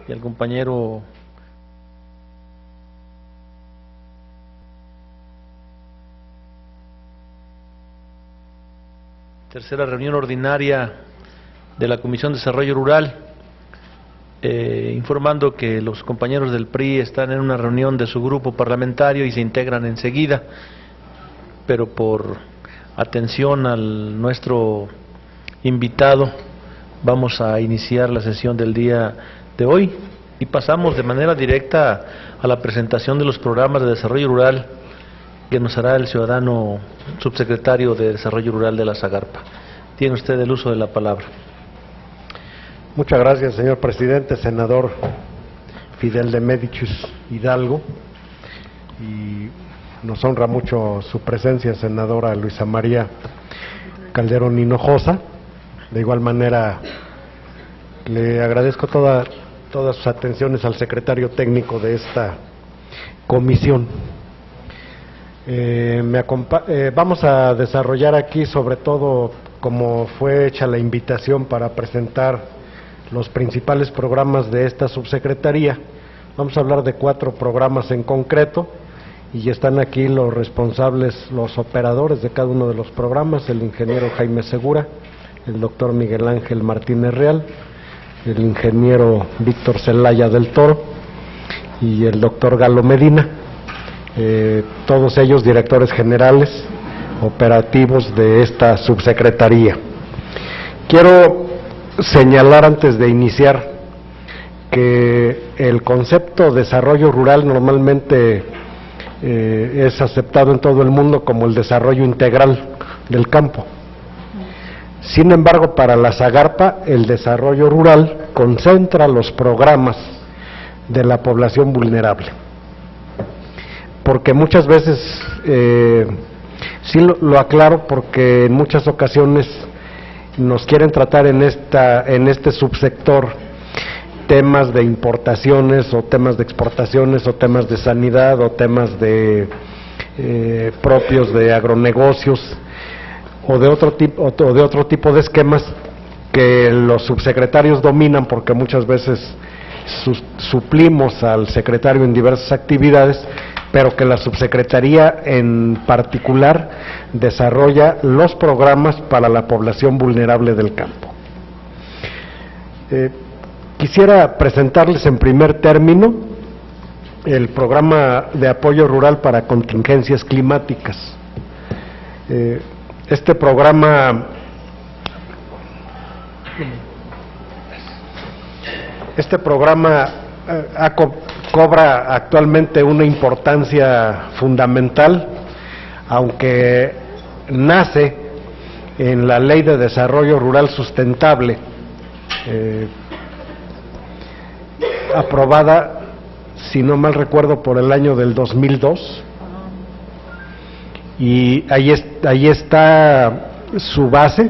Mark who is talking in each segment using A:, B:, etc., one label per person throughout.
A: y al compañero tercera reunión ordinaria de la Comisión de Desarrollo Rural, informando que los compañeros del PRI están en una reunión de su grupo parlamentario y se integran enseguida, pero por atención al nuestro invitado vamos a iniciar la sesión del día de hoy y pasamos de manera directa a la presentación de los programas de desarrollo rural que nos hará el ciudadano subsecretario de Desarrollo Rural de la Zagarpa. Tiene usted el uso de la palabra.
B: Muchas gracias, señor presidente, senador Fidel de Médicis Hidalgo, y nos honra mucho su presencia, senadora Luisa María Calderón Hinojosa. De igual manera, le agradezco todas sus atenciones al secretario técnico de esta comisión. Vamos a desarrollar aquí, sobre todo, como fue hecha la invitación para presentar los principales programas de esta subsecretaría. Vamos a hablar de 4 programas en concreto, y están aquí los responsables, los operadores de cada uno de los programas: el ingeniero Jaime Segura, el doctor Miguel Ángel Martínez Real, el ingeniero Víctor Celaya del Toro y el doctor Galo Medina, todos ellos directores generales operativos de esta subsecretaría. Quiero señalar antes de iniciar que el concepto desarrollo rural normalmente es aceptado en todo el mundo como el desarrollo integral del campo. Sin embargo, para la Zagarpa, el desarrollo rural concentra los programas de la población vulnerable, porque muchas veces, sí lo aclaro, porque en muchas ocasiones nos quieren tratar en este subsector temas de importaciones o temas de exportaciones o temas de sanidad o temas de propios de agronegocios o de otro tipo de esquemas que los subsecretarios dominan, porque muchas veces suplimos al secretario en diversas actividades, pero que la subsecretaría en particular desarrolla los programas para la población vulnerable del campo. Quisiera presentarles en primer término el programa de apoyo rural para contingencias climáticas. Este programa cobra actualmente una importancia fundamental, aunque nace en la Ley de Desarrollo Rural Sustentable, aprobada, si no mal recuerdo, por el año del 2002, y ahí está su base,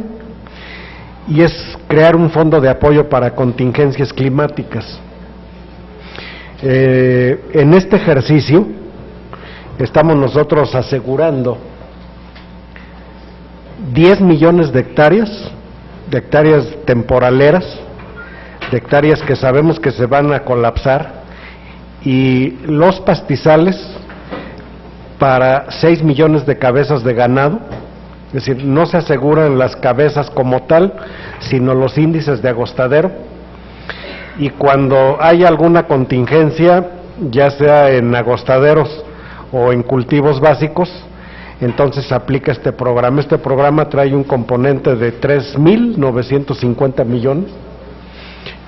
B: y es crear un fondo de apoyo para contingencias climáticas. En este ejercicio estamos nosotros asegurando 10 millones de hectáreas temporaleras, de hectáreas que sabemos que se van a colapsar, y los pastizales para 6 millones de cabezas de ganado. Es decir, no se aseguran las cabezas como tal, sino los índices de agostadero, y cuando hay alguna contingencia, ya sea en agostaderos o en cultivos básicos, entonces se aplica este programa. Este programa trae un componente de 3.950 millones,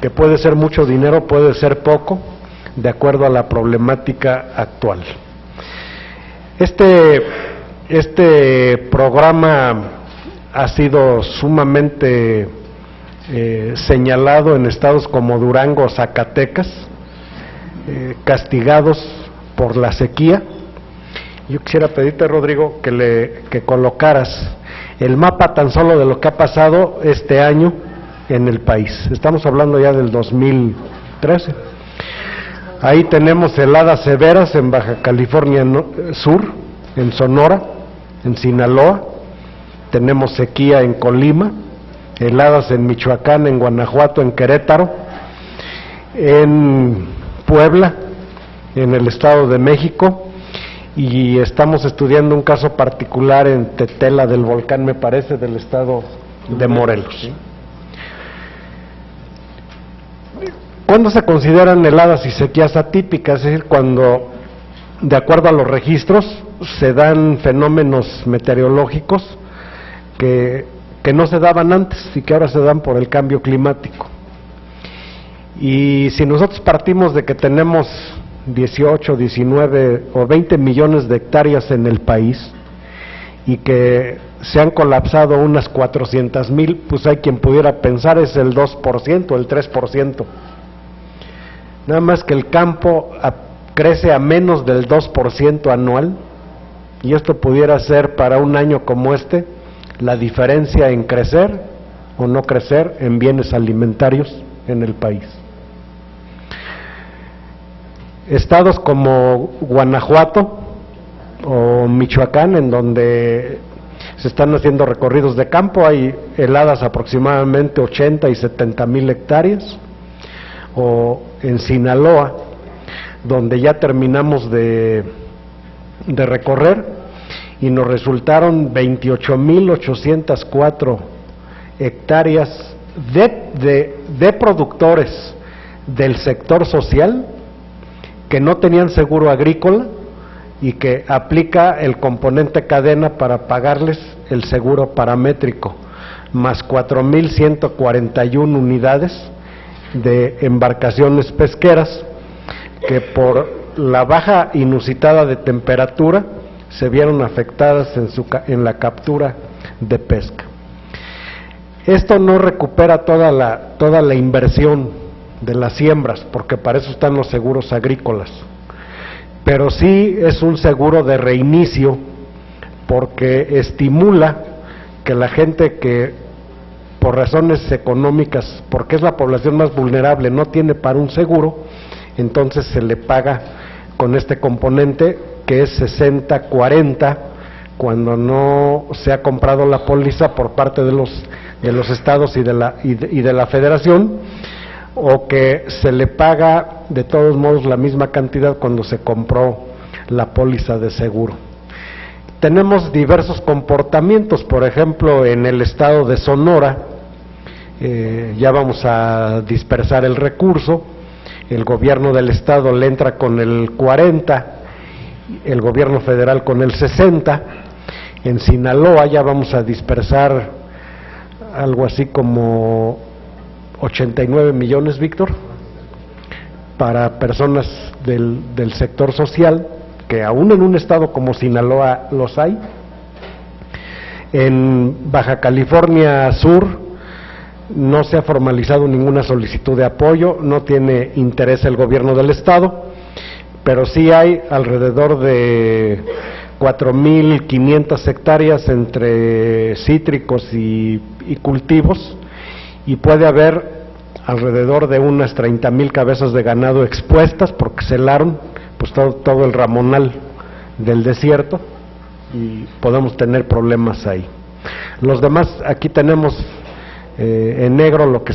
B: que puede ser mucho dinero, puede ser poco, de acuerdo a la problemática actual. Este programa ha sido sumamente señalado en estados como Durango, Zacatecas, castigados por la sequía. Yo quisiera pedirte, Rodrigo, que colocaras el mapa tan solo de lo que ha pasado este año en el país. Estamos hablando ya del 2013. Ahí tenemos heladas severas en Baja California Sur, en Sonora, en Sinaloa. Tenemos sequía en Colima, heladas en Michoacán, en Guanajuato, en Querétaro, en Puebla, en el Estado de México, y estamos estudiando un caso particular en Tetela del Volcán, me parece, del estado de Morelos. ¿Cuándo se consideran heladas y sequías atípicas? Es decir, cuando, de acuerdo a los registros, se dan fenómenos meteorológicos que no se daban antes y que ahora se dan por el cambio climático. Y si nosotros partimos de que tenemos 18, 19 o 20 millones de hectáreas en el país y que se han colapsado unas 400,000, pues hay quien pudiera pensar es el 2%, el 3%. Nada más que el campo crece a menos del 2% anual, y esto pudiera ser para un año como este la diferencia en crecer o no crecer en bienes alimentarios en el país. Estados como Guanajuato o Michoacán, en donde se están haciendo recorridos de campo, hay heladas aproximadamente 80 y 70,000 hectáreas, o en Sinaloa, donde ya terminamos de recorrer y nos resultaron 28,804 hectáreas de productores del sector social que no tenían seguro agrícola y que aplica el componente cadena para pagarles el seguro paramétrico, más 4,141 unidades de embarcaciones pesqueras que por la baja inusitada de temperatura se vieron afectadas en la captura de pesca. Esto no recupera toda la inversión de las siembras, porque para eso están los seguros agrícolas, pero sí es un seguro de reinicio, porque estimula que la gente que por razones económicas, porque es la población más vulnerable, no tiene para un seguro, entonces se le paga con este componente que es 60-40 cuando no se ha comprado la póliza por parte de los estados y de la federación, o que se le paga de todos modos la misma cantidad cuando se compró la póliza de seguro. Tenemos diversos comportamientos, por ejemplo, en el estado de Sonora, ya vamos a dispersar el recurso, el gobierno del estado le entra con el 40%, el gobierno federal con el 60%, en Sinaloa ya vamos a dispersar algo así como 89 millones, Víctor, para personas del sector social, que aún en un estado como Sinaloa los hay. En Baja California Sur no se ha formalizado ninguna solicitud de apoyo, no tiene interés el gobierno del estado, pero sí hay alrededor de 4,500 hectáreas entre cítricos y cultivos, y puede haber alrededor de unas 30,000 cabezas de ganado expuestas porque se helaron pues todo el ramonal del desierto y podemos tener problemas ahí. Los demás, aquí tenemos en negro lo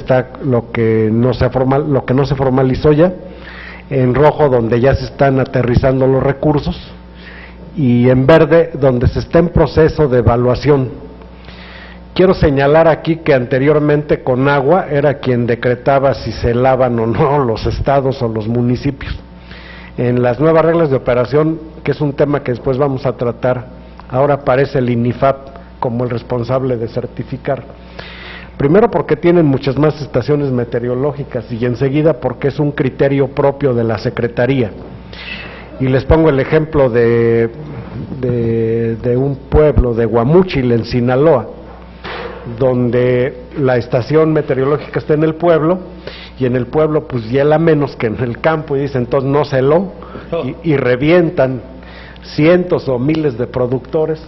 B: que no se formalizó ya, en rojo donde ya se están aterrizando los recursos, y en verde donde se está en proceso de evaluación. Quiero señalar aquí que anteriormente Conagua era quien decretaba si se helaban o no los estados o los municipios. En las nuevas reglas de operación, que es un tema que después vamos a tratar, ahora aparece el INIFAP como el responsable de certificar. Primero porque tienen muchas más estaciones meteorológicas, y enseguida porque es un criterio propio de la Secretaría. Y les pongo el ejemplo de un pueblo, de Guamúchil, en Sinaloa, donde la estación meteorológica está en el pueblo, y en el pueblo pues hiela menos que en el campo, y dicen entonces no se heló, y revientan cientos o miles de productores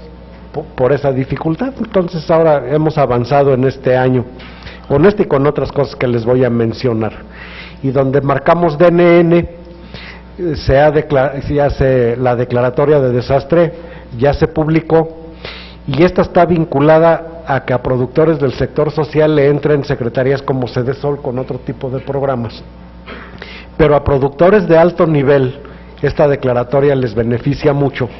B: por esa dificultad. Entonces ahora hemos avanzado en este año con este y con otras cosas que les voy a mencionar, y donde marcamos DNN, la declaratoria de desastre ya se publicó, y esta está vinculada a que a productores del sector social le entren secretarías como Sedesol con otro tipo de programas. Pero a productores de alto nivel, esta declaratoria les beneficia mucho,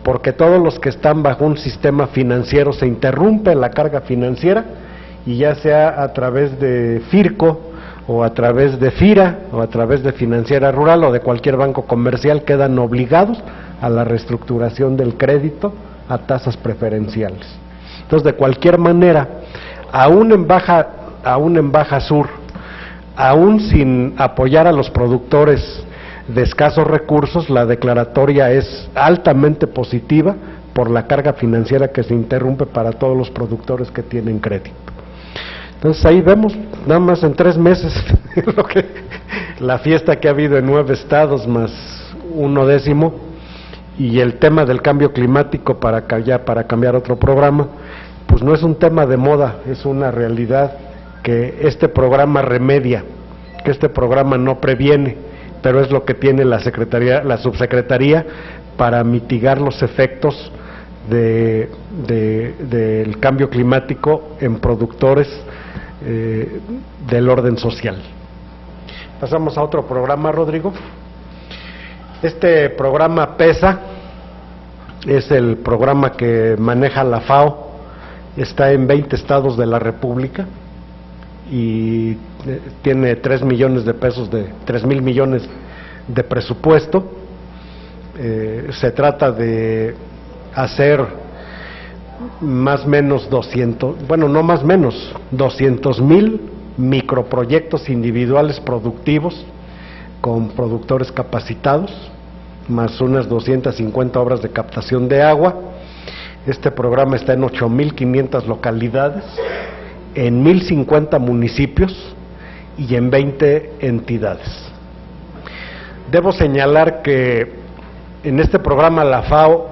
B: porque todos los que están bajo un sistema financiero se interrumpe la carga financiera, y ya sea a través de FIRCO, o a través de FIRA, o a través de Financiera Rural, o de cualquier banco comercial, quedan obligados a la reestructuración del crédito a tasas preferenciales. Entonces, de cualquier manera, aún en Baja Sur, aún sin apoyar a los productores de escasos recursos, la declaratoria es altamente positiva por la carga financiera que se interrumpe para todos los productores que tienen crédito. Entonces ahí vemos, nada más en 3 meses, la fiesta que ha habido en 9 estados más 1/10, y el tema del cambio climático para cambiar otro programa, pues no es un tema de moda, es una realidad que este programa remedia, que este programa no previene, pero es lo que tiene la subsecretaría para mitigar los efectos del cambio climático en productores del orden social. Pasamos a otro programa, Rodrigo. Este programa PESA es el programa que maneja la FAO, está en 20 estados de la República y tiene 3 millones de pesos, 3,000 millones de presupuesto. Se trata de hacer más o menos 200,000 microproyectos individuales productivos con productores capacitados, más unas 250 obras de captación de agua. Este programa está en 8,500 localidades, en 1,050 municipios y en 20 entidades. Debo señalar que en este programa la FAO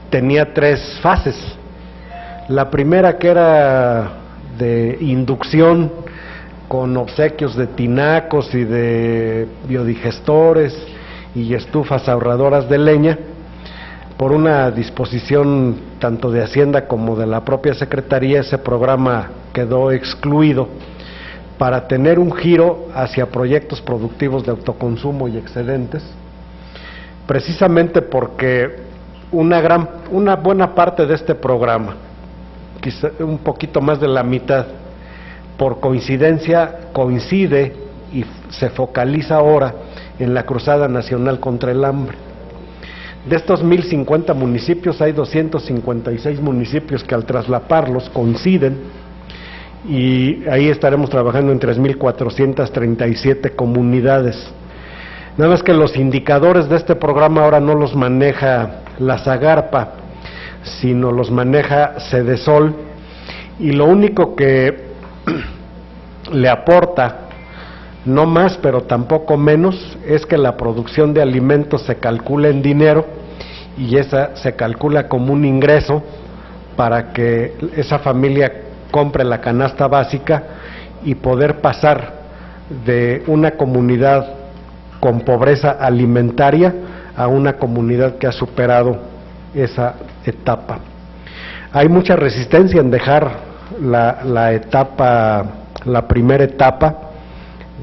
B: tenía 3 fases. La primera, que era de inducción con obsequios de tinacos y de biodigestores y estufas ahorradoras de leña, por una disposición tanto de Hacienda como de la propia Secretaría, ese programa quedó excluido para tener un giro hacia proyectos productivos de autoconsumo y excedentes, precisamente porque una buena parte de este programa, quizá un poquito más de la mitad, por coincidencia coincide y se focaliza ahora en la Cruzada Nacional contra el Hambre. De estos 1,050 municipios hay 256 municipios que al traslaparlos coinciden, y ahí estaremos trabajando en 3,437 comunidades. Nada más que los indicadores de este programa ahora no los maneja la Zagarpa, sino los maneja Cedesol, y lo único que le aporta, no más pero tampoco menos, es que la producción de alimentos se calcula en dinero, y esa se calcula como un ingreso para que esa familia compre la canasta básica y poder pasar de una comunidad con pobreza alimentaria a una comunidad que ha superado esa etapa. Hay mucha resistencia en dejar la primera etapa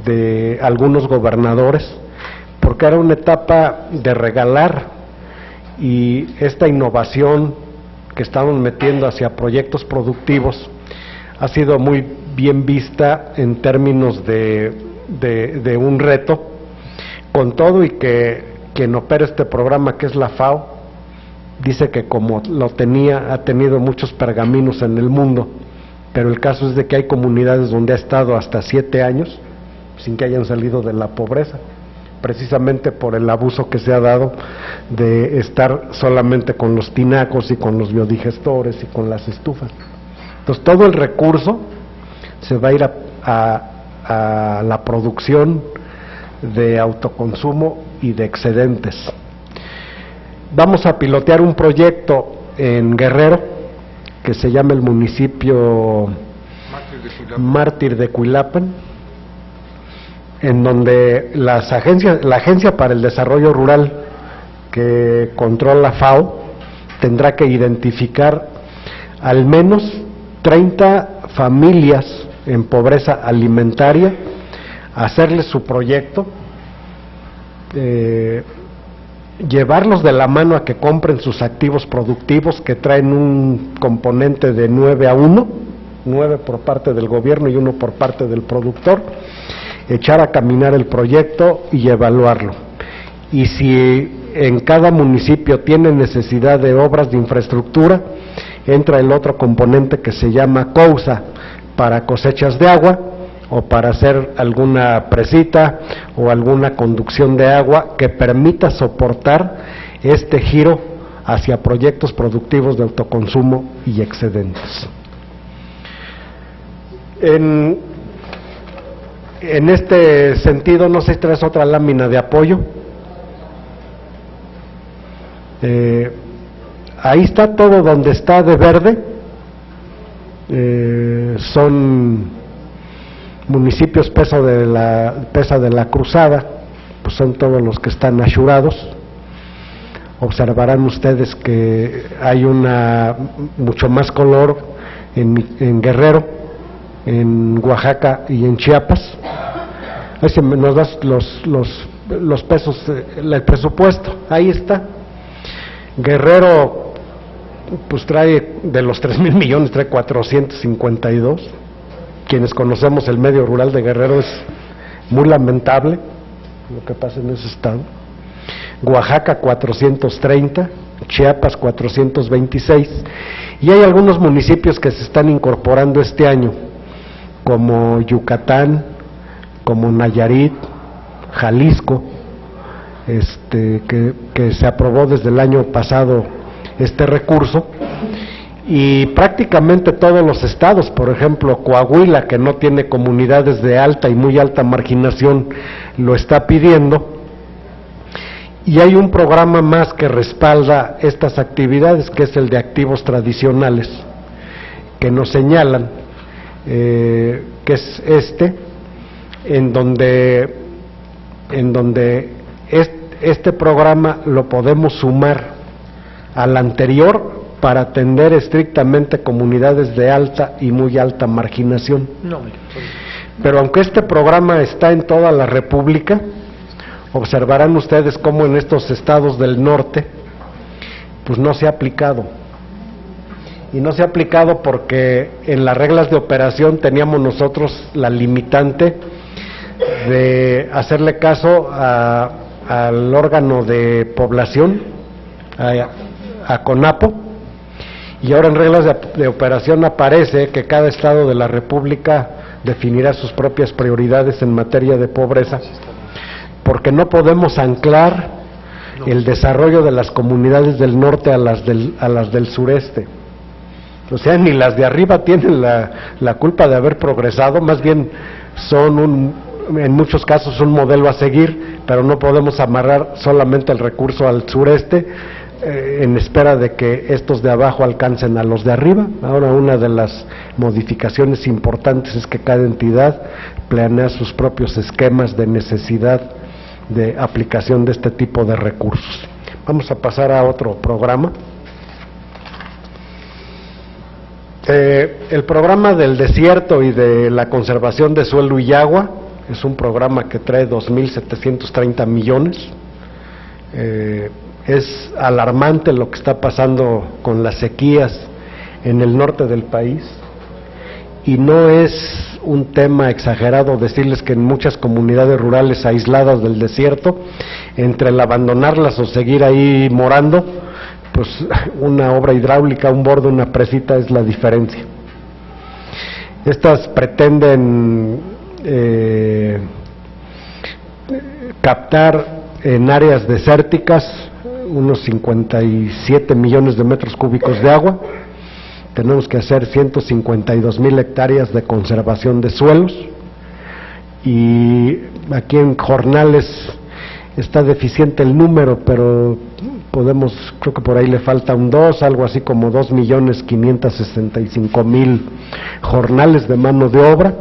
B: de algunos gobernadores, porque era una etapa de regalar, y esta innovación que estamos metiendo hacia proyectos productivos ha sido muy bien vista en términos de un reto, con todo y que quien opera este programa, que es la FAO, dice que como ha tenido muchos pergaminos en el mundo, pero el caso es de que hay comunidades donde ha estado hasta 7 años sin que hayan salido de la pobreza, precisamente por el abuso que se ha dado de estar solamente con los tinacos y con los biodigestores y con las estufas. Entonces todo el recurso se va a ir a la producción de autoconsumo y de excedentes. Vamos a pilotear un proyecto en Guerrero que se llama el municipio Mártir de Cuilapan, en donde la Agencia para el Desarrollo Rural, que controla FAO, tendrá que identificar al menos 30 familias en pobreza alimentaria, hacerles su proyecto llevarlos de la mano a que compren sus activos productivos, que traen un componente de 9-1, 9 por parte del gobierno y 1 por parte del productor, echar a caminar el proyecto y evaluarlo. Y si en cada municipio tiene necesidad de obras de infraestructura, entra el otro componente que se llama COUSA, para cosechas de agua, o para hacer alguna presita o alguna conducción de agua que permita soportar este giro hacia proyectos productivos de autoconsumo y excedentes. En este sentido, no sé si traes otra lámina de apoyo. Ahí está todo donde está de verde. Son municipios Pesa de la Cruzada, pues son todos los que están ashurados. Observarán ustedes que hay mucho más color en Guerrero, en Oaxaca y en Chiapas. Ahí se nos das los pesos, el presupuesto, ahí está. Guerrero pues trae, de los 3,000 millones, trae 452. Quienes conocemos el medio rural de Guerrero, es muy lamentable lo que pasa en ese estado. Oaxaca 430, Chiapas 426, y hay algunos municipios que se están incorporando este año, como Yucatán, como Nayarit, Jalisco, que se aprobó desde el año pasado este recurso. Y prácticamente todos los estados, por ejemplo Coahuila, que no tiene comunidades de alta y muy alta marginación, lo está pidiendo. Y hay un programa más que respalda estas actividades, que es el de activos tradicionales, que nos señalan que es en donde este programa lo podemos sumar al anterior para atender estrictamente comunidades de alta y muy alta marginación. Pero aunque este programa está en toda la República, observarán ustedes cómo en estos estados del norte pues no se ha aplicado. Y no se ha aplicado porque en las reglas de operación teníamos nosotros la limitante de hacerle caso al órgano de población, a CONAPO, y ahora en reglas de operación aparece que cada estado de la República definirá sus propias prioridades en materia de pobreza, porque no podemos anclar el desarrollo de las comunidades del norte a las del sureste. O sea, ni las de arriba tienen la culpa de haber progresado, más bien son en muchos casos un modelo a seguir, pero no podemos amarrar solamente el recurso al sureste en espera de que estos de abajo alcancen a los de arriba. Ahora, una de las modificaciones importantes es que cada entidad planea sus propios esquemas de necesidad de aplicación de este tipo de recursos. Vamos a pasar a otro programa. El programa del desierto y de la conservación de suelo y agua es un programa que trae 2.730 millones. Es alarmante lo que está pasando con las sequías en el norte del país, y no es un tema exagerado decirles que en muchas comunidades rurales aisladas del desierto, entre el abandonarlas o seguir ahí morando, pues una obra hidráulica, un borde, una presita es la diferencia. Estas pretenden captar en áreas desérticas unos 57 millones de metros cúbicos de agua. Tenemos que hacer 152,000 hectáreas de conservación de suelos, y aquí en Jornales está deficiente el número, pero creo que por ahí le falta un 2, algo así como 2.565.000 jornales de mano de obra,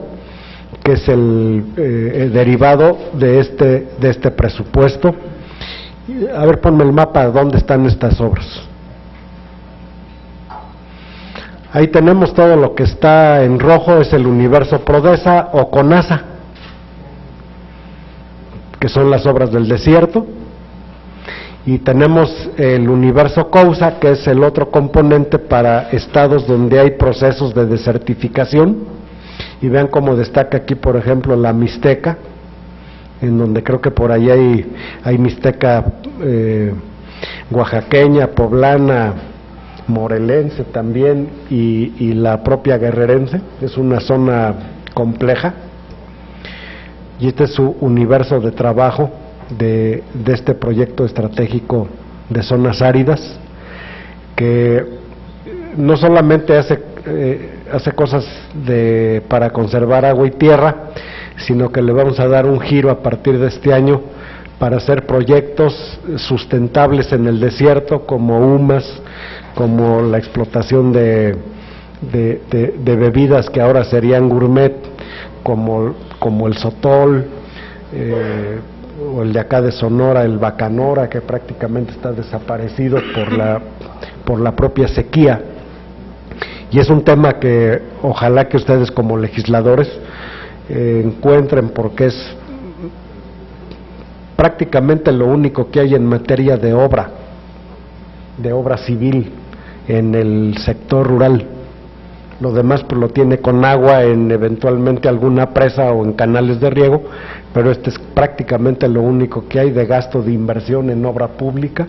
B: que es el derivado de este presupuesto. A ver, ponme el mapa de dónde están estas obras. Ahí tenemos todo lo que está en rojo, es el universo Prodesa o CONASA. que son las obras del desierto, y tenemos el universo COUSA, que es el otro componente para estados donde hay procesos de desertificación, y vean cómo destaca aquí, por ejemplo, la Mixteca, en donde creo que por ahí hay Mixteca oaxaqueña, poblana, morelense también, y la propia guerrerense. Es una zona compleja, y este es su universo de trabajo de este proyecto estratégico de zonas áridas, que no solamente hace cosas para conservar agua y tierra, sino que le vamos a dar un giro a partir de este año para hacer proyectos sustentables en el desierto, como UMAS, como la explotación de bebidas que ahora serían gourmet, como el sotol, o el de acá de Sonora, el bacanora, que prácticamente está desaparecido por la propia sequía. Y es un tema que ojalá que ustedes como legisladores encuentren, porque es prácticamente lo único que hay en materia de obra civil en el sector rural. Lo demás pues lo tiene con agua en eventualmente alguna presa o en canales de riego, pero este es prácticamente lo único que hay de gasto de inversión en obra pública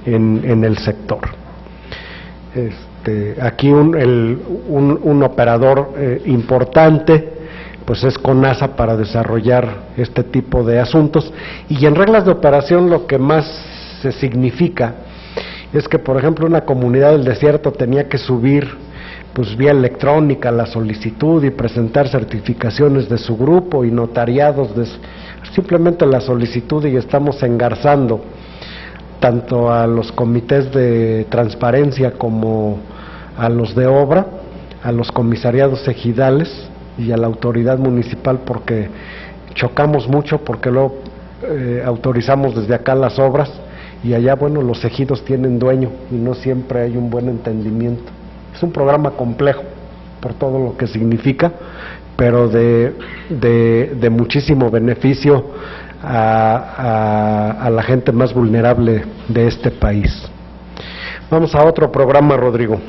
B: en el sector. Aquí un operador importante pues es CONASA para desarrollar este tipo de asuntos, y en reglas de operación lo que más se significa es que, por ejemplo, una comunidad del desierto tenía que subir pues vía electrónica la solicitud y presentar certificaciones de su grupo y notariados simplemente la solicitud, y estamos engarzando tanto a los comités de transparencia como a los de obra, a los comisariados ejidales y a la autoridad municipal, porque chocamos mucho, porque luego autorizamos desde acá las obras y allá, bueno, los ejidos tienen dueño y no siempre hay un buen entendimiento. Es un programa complejo por todo lo que significa, pero de muchísimo beneficio a la gente más vulnerable de este país. Vamos a otro programa, Rodrigo.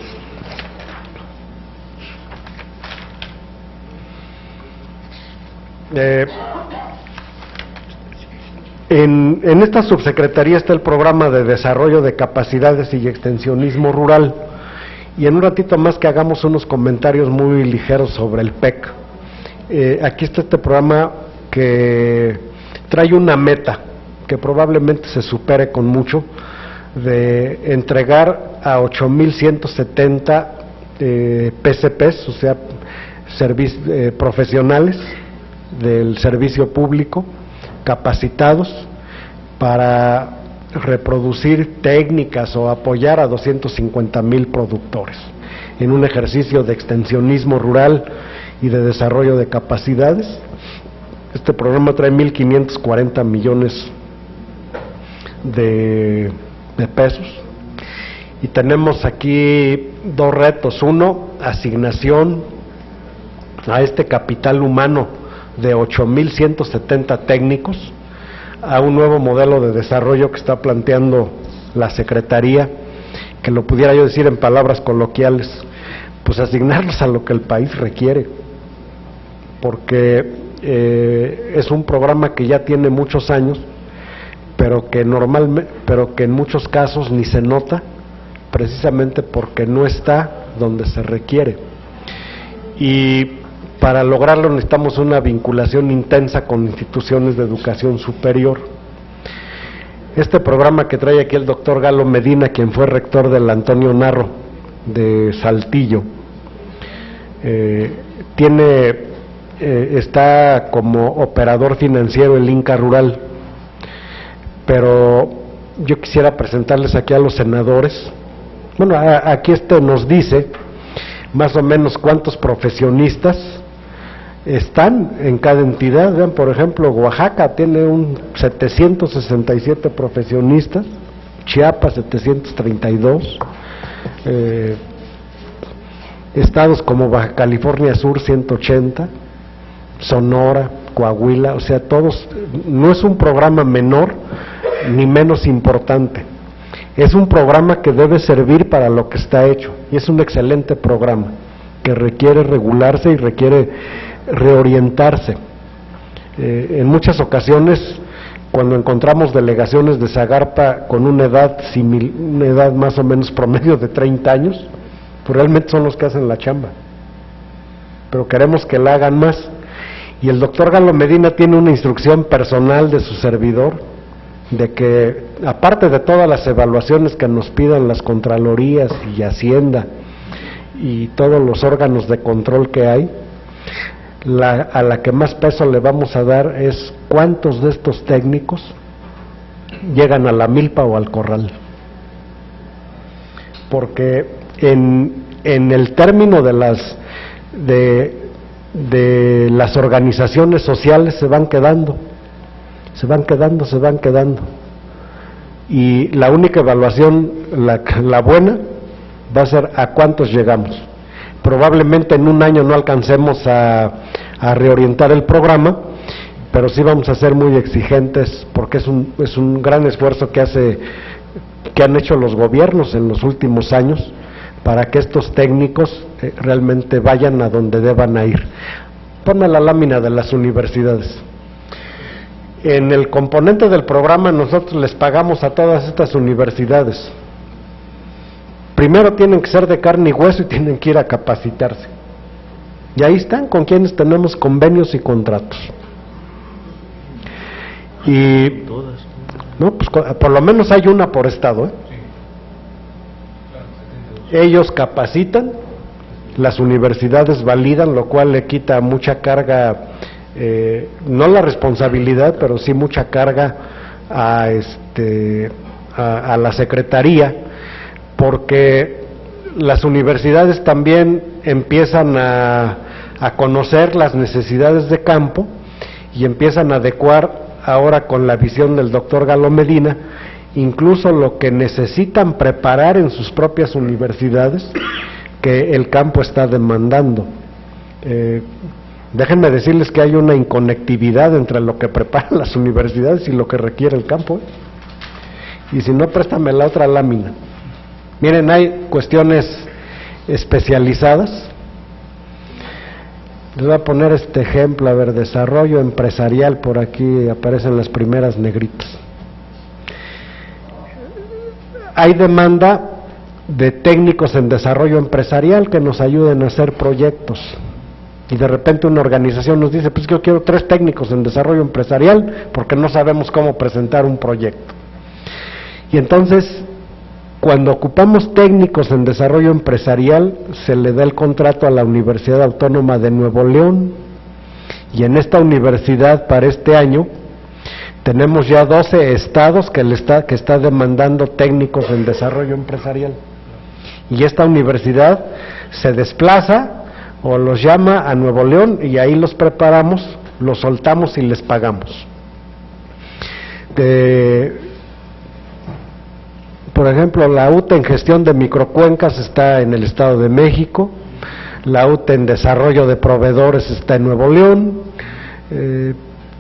B: En esta subsecretaría está el programa de desarrollo de capacidades y extensionismo rural, y en un ratito más que hagamos unos comentarios muy ligeros sobre el PEC. Aquí está este programa que trae una meta que probablemente se supere con mucho, de entregar a 8,170 PCPs, o sea, profesionales del servicio público, capacitados para reproducir técnicas o apoyar a 250,000 productores en un ejercicio de extensionismo rural y de desarrollo de capacidades. Este programa trae 1,540 millones de pesos, y tenemos aquí dos retos. Uno, asignación a este capital humano de 8,170 técnicos a un nuevo modelo de desarrollo que está planteando la Secretaría, que lo pudiera yo decir en palabras coloquiales, pues asignarlos a lo que el país requiere, porque es un programa que ya tiene muchos años, pero que en muchos casos ni se nota, precisamente porque no está donde se requiere. Y para lograrlo necesitamos una vinculación intensa con instituciones de educación superior. Este programa que trae aquí el doctor Galo Medina, quien fue rector del Antonio Narro de Saltillo, está como operador financiero el Inca Rural, pero yo quisiera presentarles aquí a los senadores. Bueno, aquí nos dice más o menos cuántos profesionistas están en cada entidad. Vean, por ejemplo, Oaxaca tiene 767 profesionistas, Chiapas 732, estados como Baja California Sur 180, Sonora Coahuila, o sea, todos, no es un programa menor ni menos importante, es un programa que debe servir para lo que está hecho, y es un excelente programa que requiere regularse y requiere reorientarse. En muchas ocasiones, cuando encontramos delegaciones de Zagarpa con una edad más o menos promedio de 30 años, pues realmente son los que hacen la chamba, pero queremos que la hagan más. Y el doctor Galo Medina tiene una instrucción personal de su servidor, de que aparte de todas las evaluaciones que nos pidan las Contralorías y Hacienda y todos los órganos de control que hay, a la que más peso le vamos a dar es cuántos de estos técnicos llegan a la milpa o al corral, porque en el término de las organizaciones sociales se van quedando, y la única evaluación, la buena, va a ser a cuántos llegamos. Probablemente en un año no alcancemos a reorientar el programa, pero sí vamos a ser muy exigentes, porque es un gran esfuerzo que han hecho los gobiernos en los últimos años para que estos técnicos realmente vayan a donde deban a ir. Ponme la lámina de las universidades. En el componente del programa nosotros les pagamos a todas estas universidades. Primero tienen que ser de carne y hueso y tienen que ir a capacitarse. Y ahí están con quienes tenemos convenios y contratos. Y no, pues por lo menos hay una por estado, ¿eh? Ellos capacitan, las universidades validan, lo cual le quita mucha carga, no la responsabilidad, pero sí mucha carga a la Secretaría, porque las universidades también empiezan a conocer las necesidades de campo y empiezan a adecuar ahora con la visión del doctor Galo Medina, incluso lo que necesitan preparar en sus propias universidades, que el campo está demandando. Déjenme decirles que hay una inconectividad entre lo que preparan las universidades y lo que requiere el campo. Y si no, préstame la otra lámina. Miren, hay cuestiones especializadas. Les voy a poner este ejemplo, a ver, desarrollo empresarial, por aquí aparecen las primeras negritas. Hay demanda de técnicos en desarrollo empresarial que nos ayuden a hacer proyectos. Y de repente una organización nos dice, pues yo quiero 3 técnicos en desarrollo empresarial porque no sabemos cómo presentar un proyecto. Y entonces, cuando ocupamos técnicos en desarrollo empresarial, se le da el contrato a la Universidad Autónoma de Nuevo León, y en esta universidad para este año tenemos ya 12 estados que está demandando técnicos en desarrollo empresarial, y esta universidad se desplaza o los llama a Nuevo León y ahí los preparamos, los soltamos y les pagamos. Por ejemplo, la UTE en gestión de microcuencas está en el Estado de México, la UTE en desarrollo de proveedores está en Nuevo León.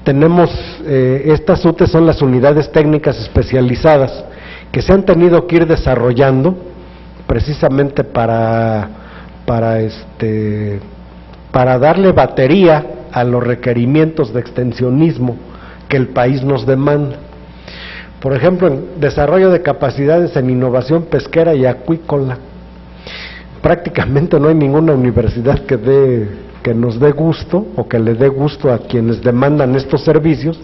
B: Tenemos, estas UTE son las unidades técnicas especializadas que se han tenido que ir desarrollando precisamente para darle batería a los requerimientos de extensionismo que el país nos demanda. Por ejemplo, en desarrollo de capacidades en innovación pesquera y acuícola, prácticamente no hay ninguna universidad que nos dé gusto o que le dé gusto a quienes demandan estos servicios,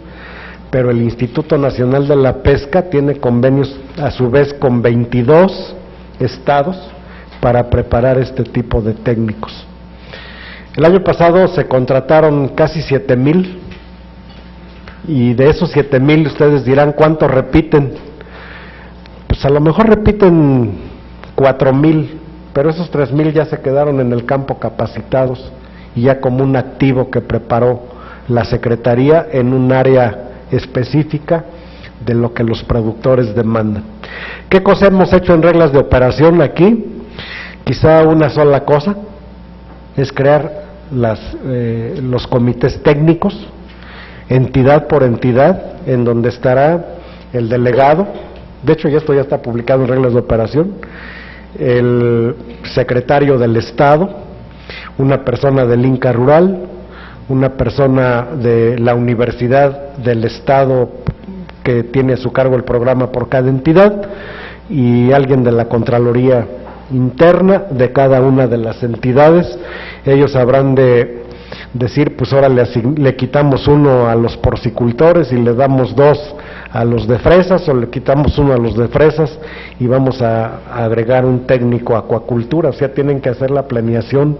B: pero el Instituto Nacional de la Pesca tiene convenios a su vez con 22 estados para preparar este tipo de técnicos. El año pasado se contrataron casi 7,000, y de esos 7,000 ustedes dirán ¿cuántos repiten? Pues a lo mejor repiten 4,000, pero esos 3,000 ya se quedaron en el campo capacitados y ya como un activo que preparó la Secretaría en un área específica de lo que los productores demandan. ¿Qué cosa hemos hecho en reglas de operación aquí? Quizá una sola cosa, es crear los comités técnicos, entidad por entidad, en donde estará el delegado, de hecho esto ya está publicado en reglas de operación, el secretario del Estado, una persona del Inca Rural, una persona de la Universidad del Estado que tiene a su cargo el programa por cada entidad, y alguien de la Contraloría Interna de cada una de las entidades. Ellos habrán de decir, pues ahora le quitamos uno a los porcicultores y le damos dos a los de fresas, o le quitamos uno a los de fresas y vamos a agregar un técnico a acuacultura. O sea, tienen que hacer la planeación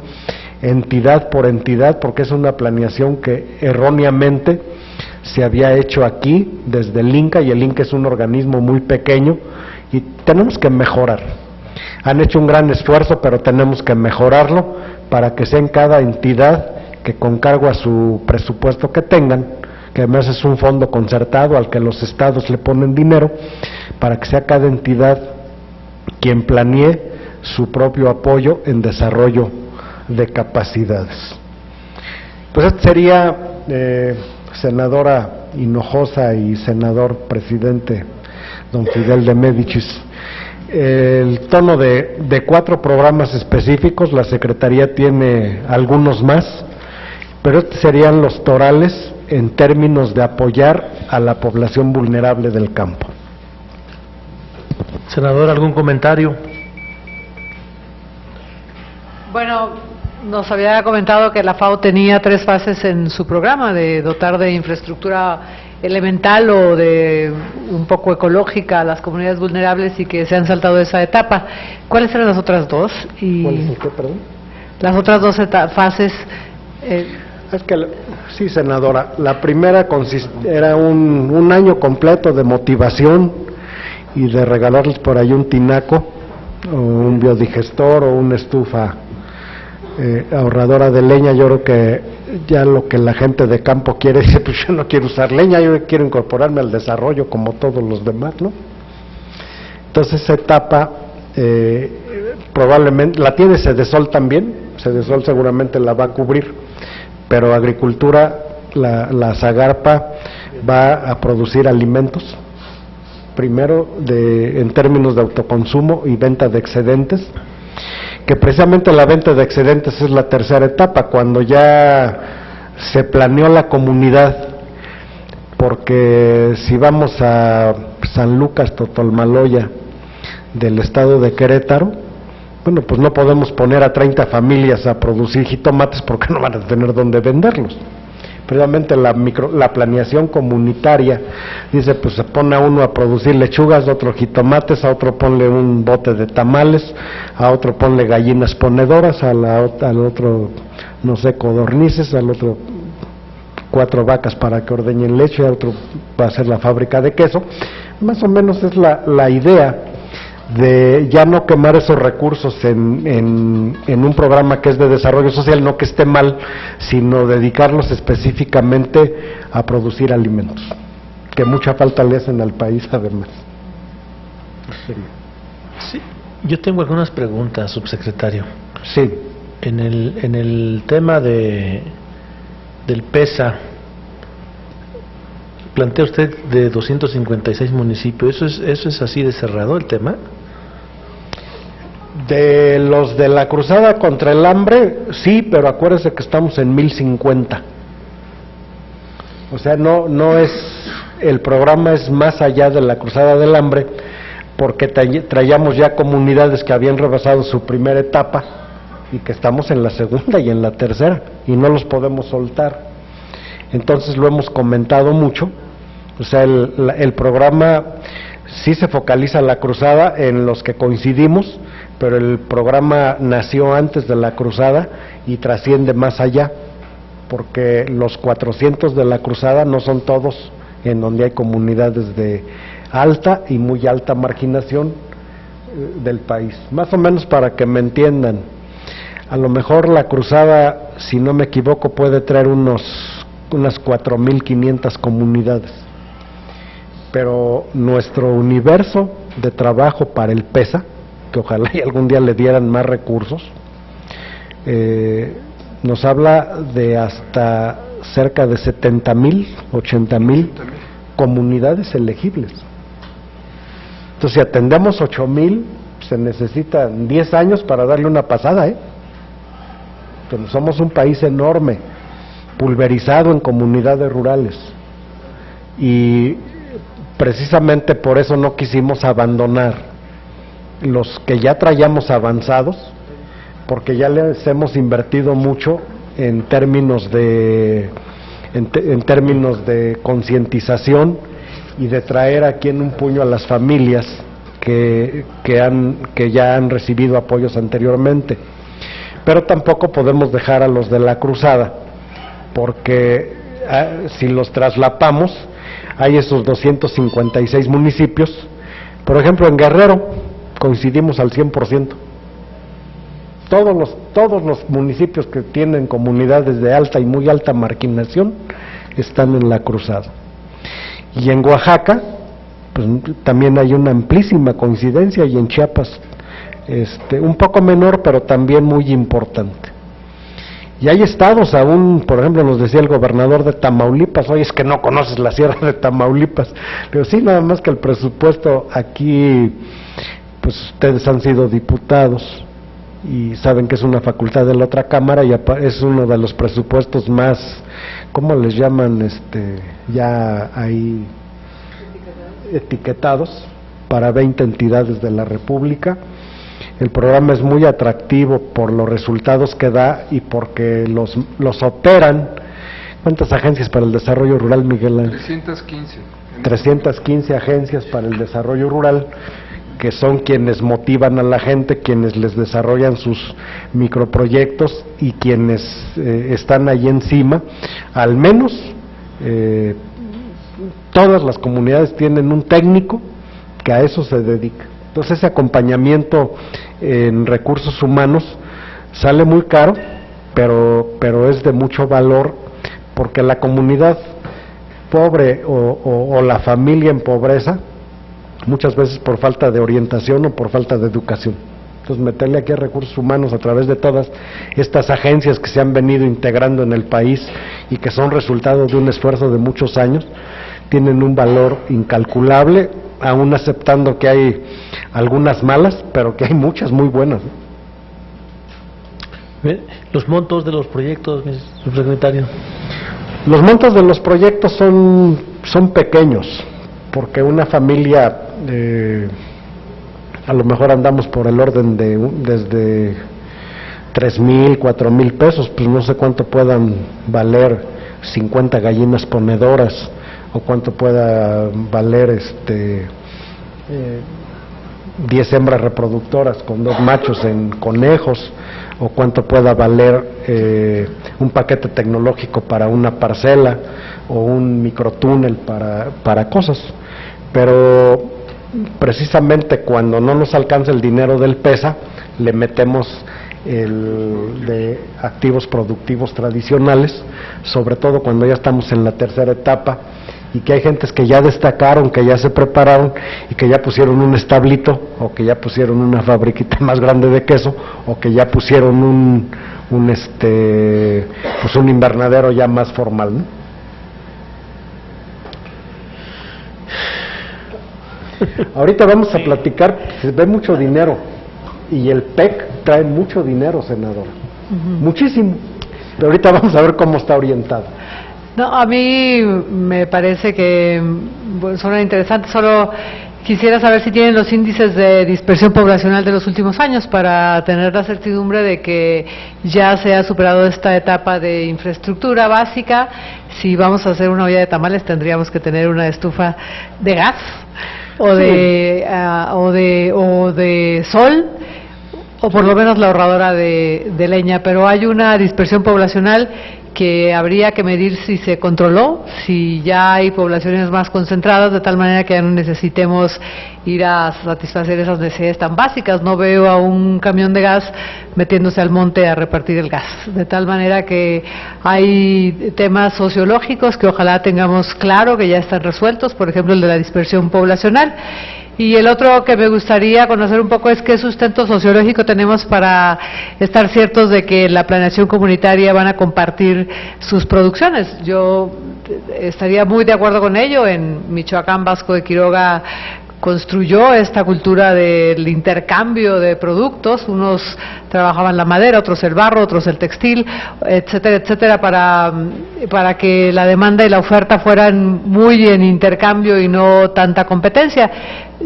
B: entidad por entidad, porque es una planeación que erróneamente se había hecho aquí desde el INCA, y el INCA es un organismo muy pequeño y tenemos que mejorar. Han hecho un gran esfuerzo, pero tenemos que mejorarlo para que sea en cada entidad que, con cargo a su presupuesto que tengan, que además es un fondo concertado al que los estados le ponen dinero, para que sea cada entidad quien planee su propio apoyo en desarrollo de capacidades. Pues este sería, senadora Hinojosa y senador presidente don Fidel de Médicis, el tono de 4 programas específicos. La Secretaría tiene algunos más, pero estos serían los torales en términos de apoyar a la población vulnerable del campo.
A: Senador, ¿algún comentario?
C: Bueno, nos había comentado que la FAO tenía 3 fases en su programa, de dotar de infraestructura elemental o de un poco ecológica a las comunidades vulnerables, y que se han saltado esa etapa. ¿Cuáles eran las otras 2?
B: ¿Cuál es el qué, perdón?
C: Las otras 2 fases.
B: Es que, sí, senadora, la primera era un año completo de motivación y de regalarles por ahí un tinaco, o un biodigestor, o una estufa ahorradora de leña. Yo creo que ya lo que la gente de campo quiere, dice, pues yo no quiero usar leña, yo quiero incorporarme al desarrollo como todos los demás, ¿no? Entonces esa etapa probablemente la tiene Sedesol también. Sedesol seguramente la va a cubrir, pero agricultura, la Zagarpa va a producir alimentos, primero en términos de autoconsumo y venta de excedentes, que precisamente la venta de excedentes es la tercera etapa, cuando ya se planeó la comunidad, porque si vamos a San Lucas, Totolmaloya, del estado de Querétaro, bueno, pues no podemos poner a 30 familias a producir jitomates porque no van a tener dónde venderlos. Precisamente la planeación comunitaria dice, pues se pone a uno a producir lechugas, a otro jitomates, a otro ponle un bote de tamales, a otro ponle gallinas ponedoras, al otro, no sé, codornices, al otro 4 vacas para que ordeñen leche, a otro va a ser la fábrica de queso. Más o menos es la idea de ya no quemar esos recursos en un programa que es de desarrollo social, no que esté mal, sino dedicarlos específicamente a producir alimentos, que mucha falta le hacen al país además.
A: Sí, yo tengo algunas preguntas, subsecretario.
B: Sí.
A: En el tema del PESA, plantea usted de 256 municipios, ¿eso es así de cerrado el tema?
B: De los de la cruzada contra el hambre, sí, pero acuérdese que estamos en 1050. O sea, no es, el programa es más allá de la cruzada del hambre, porque traíamos ya comunidades que habían rebasado su primera etapa y que estamos en la segunda y en la tercera, y no los podemos soltar. Entonces lo hemos comentado mucho. O sea, el programa sí se focaliza en la cruzada, en los que coincidimos, pero el programa nació antes de la cruzada y trasciende más allá, porque los 400 de la cruzada no son todos en donde hay comunidades de alta y muy alta marginación del país. Más o menos para que me entiendan, a lo mejor la cruzada, si no me equivoco, puede traer unas 4.500 comunidades, pero nuestro universo de trabajo para el PESA, que ojalá y algún día le dieran más recursos, nos habla de hasta cerca de 70,000, 80,000 comunidades elegibles. Entonces, si atendemos 8,000, se necesitan 10 años para darle una pasada, Entonces, somos un país enorme, pulverizado en comunidades rurales. Y precisamente por eso no quisimos abandonar los que ya traíamos avanzados, porque ya les hemos invertido mucho en términos de concientización y de traer aquí en un puño a las familias que ya han recibido apoyos anteriormente. Pero tampoco podemos dejar a los de la cruzada, porque si los traslapamos, hay esos 256 municipios. Por ejemplo, en Guerrero coincidimos al 100%. Todos los municipios que tienen comunidades de alta y muy alta marginación están en la cruzada. Y en Oaxaca, pues también hay una amplísima coincidencia, y en Chiapas un poco menor, pero también muy importante. Y hay estados aún, por ejemplo, nos decía el gobernador de Tamaulipas: oye, es que no conoces la sierra de Tamaulipas. Pero sí, nada más que el presupuesto aquí, pues ustedes han sido diputados y saben que es una facultad de la otra cámara, y es uno de los presupuestos más, ¿cómo les llaman? Ya ahí etiquetados para 20 entidades de la República. El programa es muy atractivo por los resultados que da y porque los operan. ¿Cuántas agencias para el desarrollo rural, Miguel Ángel?
D: 315.
B: 315 agencias para el desarrollo rural, que son quienes motivan a la gente, quienes les desarrollan sus microproyectos y quienes están ahí encima. Al menos todas las comunidades tienen un técnico que a eso se dedica. Entonces, ese acompañamiento en recursos humanos sale muy caro, pero es de mucho valor, porque la comunidad pobre o la familia en pobreza, muchas veces por falta de orientación o por falta de educación. Entonces, meterle aquí a recursos humanos a través de todas estas agencias que se han venido integrando en el país y que son resultado de un esfuerzo de muchos años, tienen un valor incalculable, aún aceptando que hay algunas malas, pero que hay muchas muy buenas.
A: Los montos de los proyectos, subsecretario.
B: Los montos de los proyectos son pequeños, porque una familia, a lo mejor andamos por el orden de desde 3,000, 4,000 pesos, pues no sé cuánto puedan valer 50 gallinas ponedoras, o cuánto pueda valer 10 hembras reproductoras con 2 machos en conejos, o cuánto pueda valer un paquete tecnológico para una parcela, o un microtúnel para cosas. Pero precisamente cuando no nos alcanza el dinero del PESA, le metemos el de activos productivos tradicionales, sobre todo cuando ya estamos en la tercera etapa y que hay gentes que ya destacaron, que ya se prepararon y que ya pusieron un establito, o que ya pusieron una fabriquita más grande de queso, o que ya pusieron un invernadero ya más formal, ¿no? Ahorita vamos a platicar, se ve mucho dinero, y el PEC trae mucho dinero, senador, muchísimo, pero ahorita vamos a ver cómo está orientado.
C: No, a mí me parece que suena interesante. Solo quisiera saber si tienen los índices de dispersión poblacional de los últimos años para tener la certidumbre de que ya se ha superado esta etapa de infraestructura básica. Si vamos a hacer una olla de tamales, tendríamos que tener una estufa de gas o de sol, o por lo menos la ahorradora de leña. Pero hay una dispersión poblacional que habría que medir si se controló, si ya hay poblaciones más concentradas, de tal manera que ya no necesitemos ir a satisfacer esas necesidades tan básicas. No veo a un camión de gas metiéndose al monte a repartir el gas, de tal manera que hay temas sociológicos que ojalá tengamos claro que ya están resueltos, por ejemplo el de la dispersión poblacional. Y el otro que me gustaría conocer un poco es qué sustento sociológico tenemos para estar ciertos de que la planeación comunitaria van a compartir sus producciones. Yo estaría muy de acuerdo con ello. En Michoacán, Vasco de Quiroga construyó esta cultura del intercambio de productos. Unos trabajaban la madera, otros el barro, otros el textil, etcétera, etcétera, para que la demanda y la oferta fueran muy en intercambio y no tanta competencia.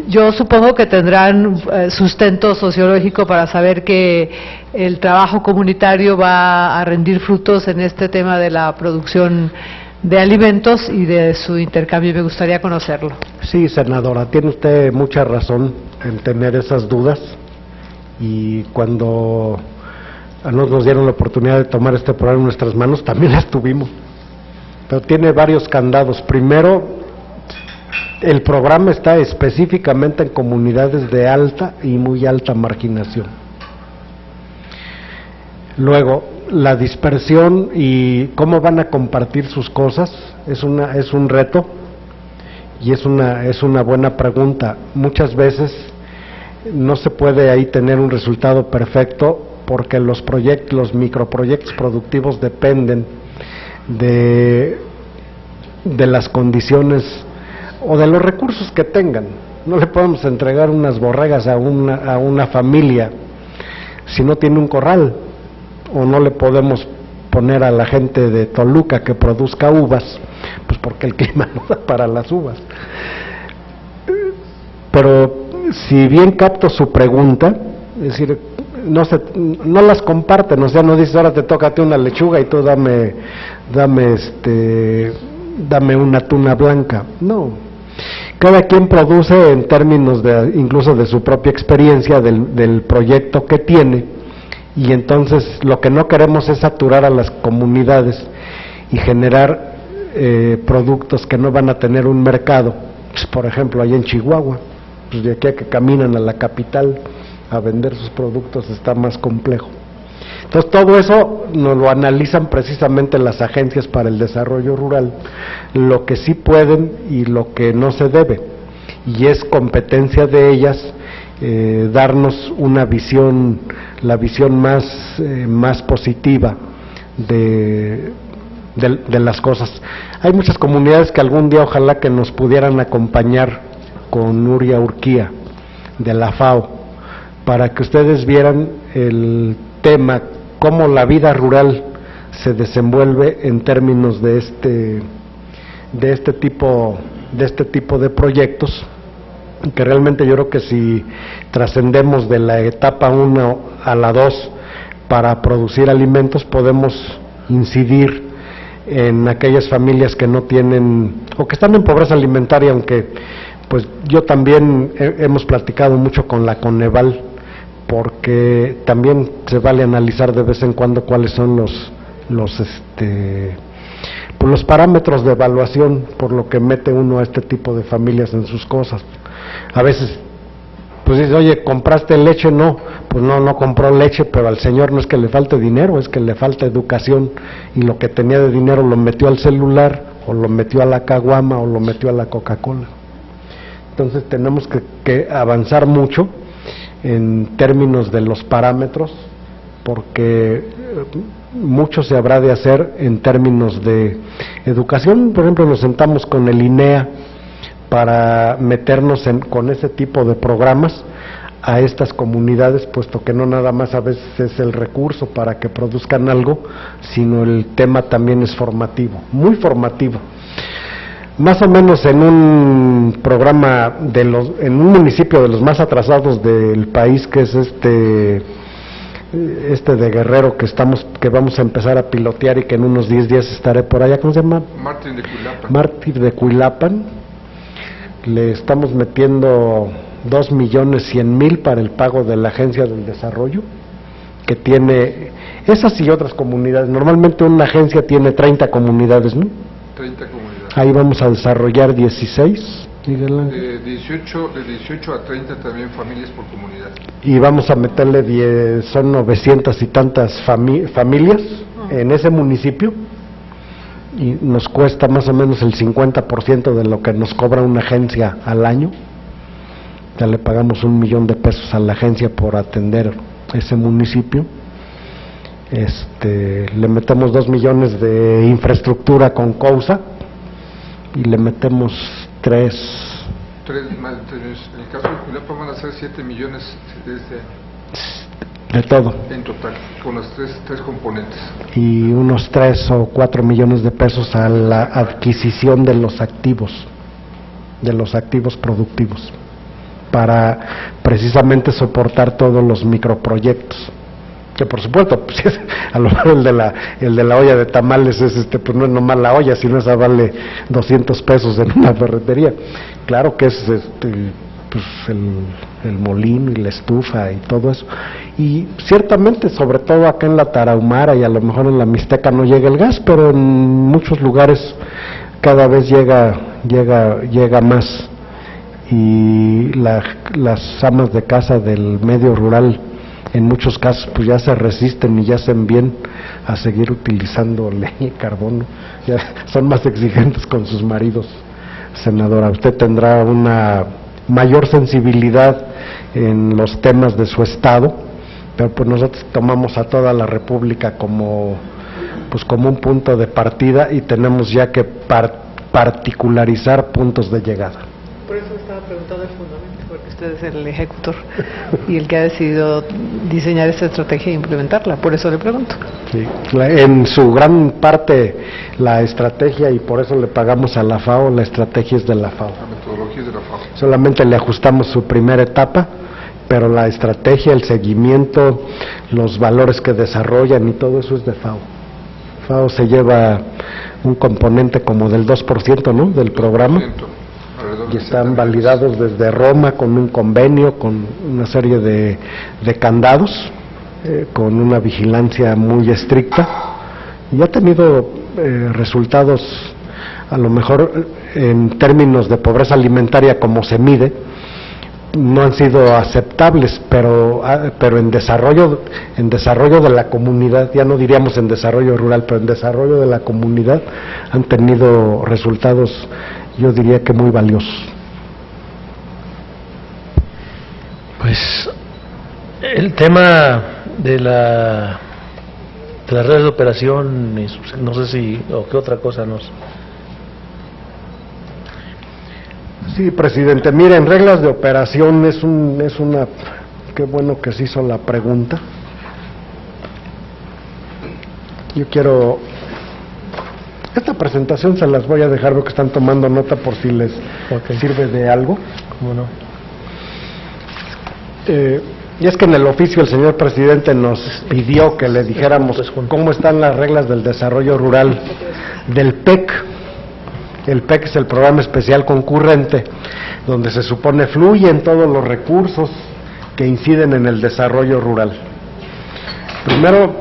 C: Yo supongo que tendrán sustento sociológico para saber que el trabajo comunitario va a rendir frutos en este tema de la producción de alimentos y de su intercambio. Me gustaría conocerlo.
B: Sí, senadora, tiene usted mucha razón en tener esas dudas, y cuando a nosotros nos dieron la oportunidad de tomar este programa en nuestras manos, también las tuvimos, pero tiene varios candados. Primero, el programa está específicamente en comunidades de alta y muy alta marginación. Luego, la dispersión y cómo van a compartir sus cosas es un reto, y es una buena pregunta. Muchas veces no se puede ahí tener un resultado perfecto, porque los microproyectos productivos dependen de las condiciones o de los recursos que tengan. No le podemos entregar unas borregas a una familia si no tiene un corral, o no le podemos poner a la gente de Toluca que produzca uvas, pues porque el clima no da para las uvas. Pero si bien capto su pregunta, es decir, no las comparten, o sea, no dices ahora te toca a ti una lechuga y tú dame una tuna blanca. No, cada quien produce en términos incluso de su propia experiencia, del proyecto que tiene. Y entonces lo que no queremos es saturar a las comunidades y generar productos que no van a tener un mercado. Pues, por ejemplo, allá en Chihuahua, pues de aquí a que caminan a la capital a vender sus productos está más complejo. Entonces todo eso nos lo analizan precisamente las agencias para el desarrollo rural, lo que sí pueden y lo que no se debe, y es competencia de ellas darnos una visión, la visión más positiva de las cosas. Hay muchas comunidades que algún día ojalá que nos pudieran acompañar con Nuria Urquía de la FAO, para que ustedes vieran el tema, cómo la vida rural se desenvuelve en términos de este tipo de proyectos, que realmente yo creo que si trascendemos de la etapa 1 a la 2 para producir alimentos, podemos incidir en aquellas familias que no tienen o que están en pobreza alimentaria, aunque pues yo también hemos platicado mucho con la Coneval, porque también se vale analizar de vez en cuando cuáles son los parámetros de evaluación por lo que mete uno a este tipo de familias en sus cosas. A veces pues dice, oye, ¿compraste leche? No, pues no compró leche, pero al señor no es que le falte dinero, es que le falta educación, y lo que tenía de dinero lo metió al celular, o lo metió a la caguama, o lo metió a la Coca-Cola. Entonces tenemos que avanzar mucho en términos de los parámetros, porque mucho se habrá de hacer en términos de educación. Por ejemplo, nos sentamos con el INEA para meternos con ese tipo de programas a estas comunidades, puesto que no nada más a veces es el recurso para que produzcan algo, sino el tema también es formativo, muy formativo. Más o menos en un programa en un municipio de los más atrasados del país, que es este de Guerrero, que vamos a empezar a pilotear y que en unos 10 días estaré por allá. ¿Cómo se llama? Mártir de Cuilapan. Le estamos metiendo 2.100.000 para el pago de la Agencia del Desarrollo, que tiene esas y otras comunidades. Normalmente una agencia tiene 30 comunidades, ¿no? 30 comunidades. Ahí vamos a desarrollar 16.
D: De 18 a 30 también familias por comunidad.
B: Y vamos a meterle son 900 y tantas familias en ese municipio, y nos cuesta más o menos el 50% de lo que nos cobra una agencia al año. Ya le pagamos 1 millón de pesos a la agencia por atender ese municipio. Le metemos 2 millones de infraestructura con COUSA y le metemos 3.
D: En el caso de Cuilapa van a ser 7 millones
B: de todo.
D: En total, con las tres componentes.
B: Y unos 3 o 4 millones de pesos a la adquisición de los activos productivos, para precisamente soportar todos los microproyectos. Que por supuesto, pues, a lo mejor el de la olla de tamales es pues no es nomás la olla, sino esa vale 200 pesos en una ferretería. Claro que es pues el molino y la estufa y todo eso. Y ciertamente, sobre todo acá en la Tarahumara y a lo mejor en la Mixteca no llega el gas, pero en muchos lugares cada vez llega más. Y las amas de casa del medio rural, en muchos casos, pues ya se resisten y ya hacen bien a seguir utilizando leña y carbón. Ya son más exigentes con sus maridos. Senadora, usted tendrá una mayor sensibilidad en los temas de su estado, pero pues nosotros tomamos a toda la República como un punto de partida y tenemos ya que particularizar puntos de llegada.
C: Por eso estaba preguntando el fundamento, porque usted es el ejecutor y el que ha decidido diseñar esta estrategia e implementarla, por eso le pregunto.
B: Sí, en su gran parte la estrategia, y por eso le pagamos a la FAO, la estrategia es de la FAO.
D: La metodología es de la FAO.
B: Solamente le ajustamos su primera etapa, pero la estrategia, el seguimiento, los valores que desarrollan y todo eso es de FAO. FAO se lleva un componente como del 2%, ¿no?, del programa. Y están validados desde Roma con un convenio, con una serie de candados, con una vigilancia muy estricta, y ha tenido resultados, a lo mejor en términos de pobreza alimentaria como se mide, no han sido aceptables, pero en desarrollo de la comunidad, ya no diríamos en desarrollo rural, pero en desarrollo de la comunidad han tenido resultados, yo diría que muy valiosos.
A: Pues el tema de las redes de operación, no sé si o qué otra cosa nos...
B: Sí, presidente, mire, en reglas de operación es una... Qué bueno que se hizo la pregunta. Yo quiero... Esta presentación se las voy a dejar, porque están tomando nota por si les sirve de algo.
A: ¿Cómo no?
B: Y es que en el oficio el señor presidente nos pidió que le dijéramos cómo están las reglas del desarrollo rural del PEC. El PEC es el Programa Especial Concurrente, donde se supone fluyen todos los recursos que inciden en el desarrollo rural. Primero,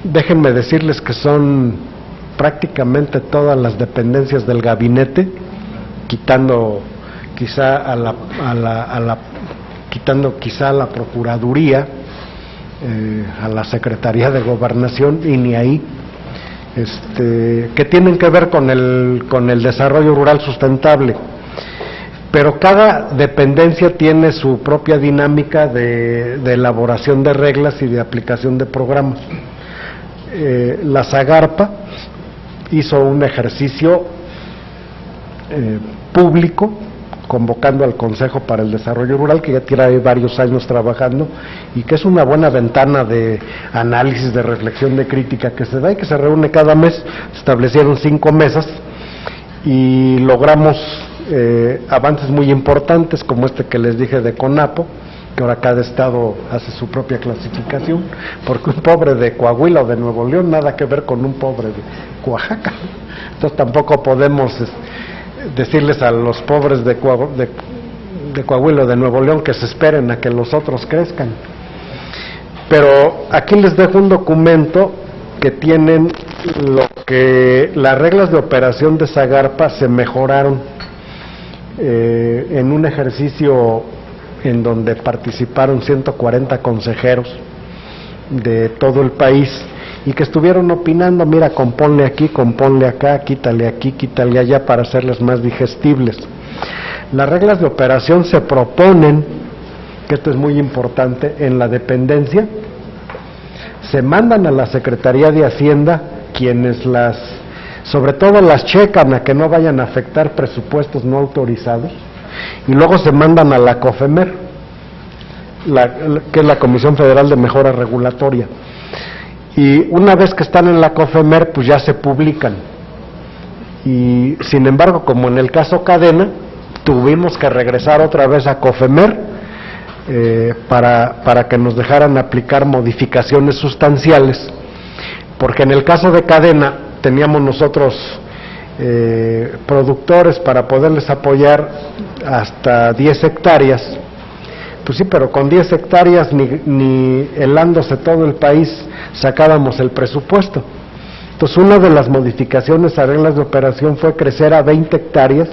B: déjenme decirles que son prácticamente todas las dependencias del gabinete, quitando quizá a la Procuraduría, a la Secretaría de Gobernación, y ni ahí, que tienen que ver con el desarrollo rural sustentable. Pero cada dependencia tiene su propia dinámica de elaboración de reglas y de aplicación de programas. La Zagarpa hizo un ejercicio público, convocando al Consejo para el Desarrollo Rural, que ya tiene varios años trabajando y que es una buena ventana de análisis, de reflexión, de crítica que se da y que se reúne cada mes. Establecieron 5 mesas y logramos avances muy importantes, como este que les dije de CONAPO, que ahora cada estado hace su propia clasificación, porque un pobre de Coahuila o de Nuevo León nada que ver con un pobre de Oaxaca. Entonces tampoco podemos decirles a los pobres de Coahuila o de Nuevo León que se esperen a que los otros crezcan. Pero aquí les dejo un documento que tienen las reglas de operación de Zagarpa se mejoraron en un ejercicio en donde participaron 140 consejeros de todo el país y que estuvieron opinando, mira, componle aquí, componle acá, quítale aquí, quítale allá, para hacerles más digestibles. Las reglas de operación se proponen, que esto es muy importante, en la dependencia, se mandan a la Secretaría de Hacienda, quienes sobre todo las checan a que no vayan a afectar presupuestos no autorizados, y luego se mandan a la COFEMER, que es la Comisión Federal de Mejora Regulatoria, y una vez que están en la COFEMER, pues ya se publican. Y sin embargo, como en el caso Cadena, tuvimos que regresar otra vez a COFEMER para que nos dejaran aplicar modificaciones sustanciales, porque en el caso de Cadena teníamos nosotros productores para poderles apoyar hasta 10 hectáreas, pues sí, pero con 10 hectáreas ni helándose todo el país sacábamos el presupuesto. Entonces, una de las modificaciones a reglas de operación fue crecer a 20 hectáreas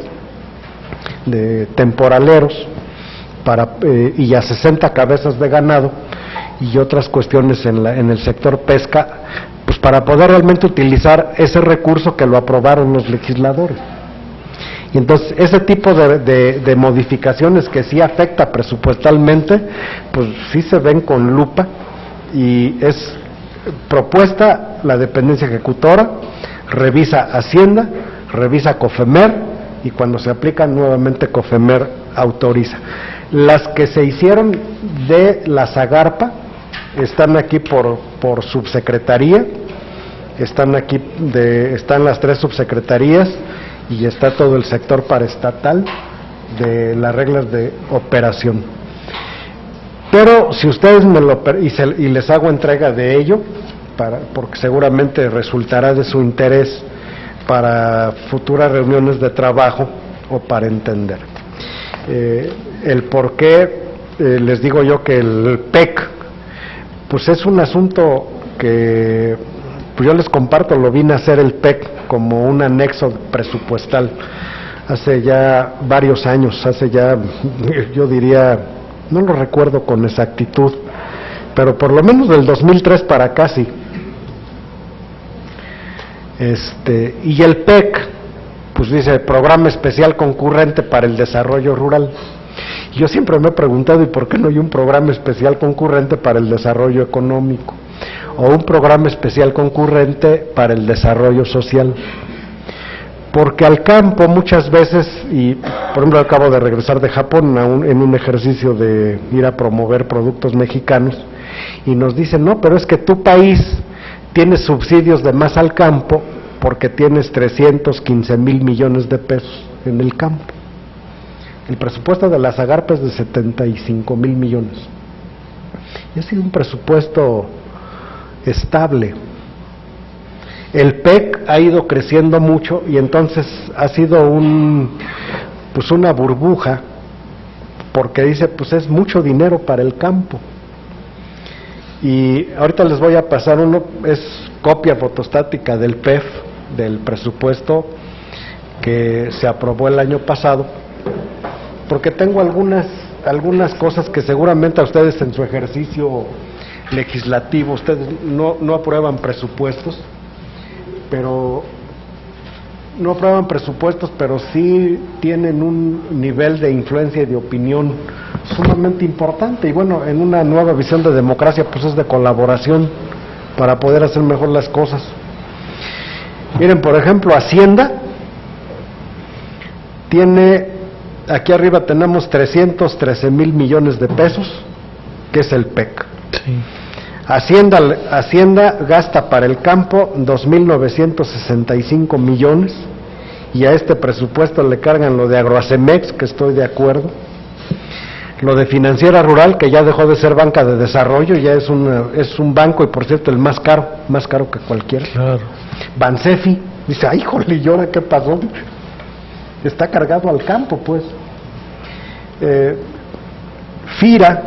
B: de temporaleros y a 60 cabezas de ganado y otras cuestiones en el sector pesca, pues para poder realmente utilizar ese recurso que lo aprobaron los legisladores. Y entonces ese tipo de modificaciones que sí afecta presupuestalmente, pues sí se ven con lupa, y es propuesta la dependencia ejecutora, revisa Hacienda, revisa COFEMER, y cuando se aplican nuevamente COFEMER autoriza. Las que se hicieron de la Zagarpa están aquí por subsecretaría, están las 3 subsecretarías, y está todo el sector paraestatal de las reglas de operación. Pero si ustedes y les hago entrega de ello, porque seguramente resultará de su interés para futuras reuniones de trabajo o para entender el por qué, les digo yo que el PEC, pues es un asunto que pues yo les comparto, lo vine a hacer el PEC como un anexo presupuestal hace ya varios años, yo diría, no lo recuerdo con exactitud, pero por lo menos del 2003 para acá sí. Y el PEC, pues dice Programa Especial Concurrente para el Desarrollo Rural. Y yo siempre me he preguntado, ¿y por qué no hay un programa especial concurrente para el desarrollo económico? O un programa especial concurrente para el desarrollo social. Porque al campo muchas veces, y por ejemplo acabo de regresar de Japón en un ejercicio de ir a promover productos mexicanos, y nos dicen, no, pero es que tu país tiene subsidios de más al campo porque tienes 315,000 millones de pesos en el campo. El presupuesto de la Zagarpa es de 75,000 millones. Y ha sido un presupuesto estable. El PEC ha ido creciendo mucho y entonces ha sido una burbuja, porque dice, pues es mucho dinero para el campo. Y ahorita les voy a pasar es copia fotostática del PEF, del presupuesto que se aprobó el año pasado, porque tengo algunas cosas que seguramente a ustedes en su ejercicio legislativo, ustedes no aprueban presupuestos, pero sí tienen un nivel de influencia y de opinión sumamente importante, y bueno, en una nueva visión de democracia, pues es de colaboración para poder hacer mejor las cosas. Miren, por ejemplo, Hacienda tiene, aquí arriba tenemos 313,000 millones de pesos, que es el PEC.
A: Sí.
B: Hacienda gasta para el campo 2,965 millones, y a este presupuesto le cargan lo de Agroacemex, que estoy de acuerdo, lo de Financiera Rural, que ya dejó de ser banca de desarrollo, ya es un banco, y por cierto el más caro que cualquiera.
A: Claro.
B: Bansefi, dice, ay, jole, ¿y ahora qué pasó? Está cargado al campo, pues. FIRA,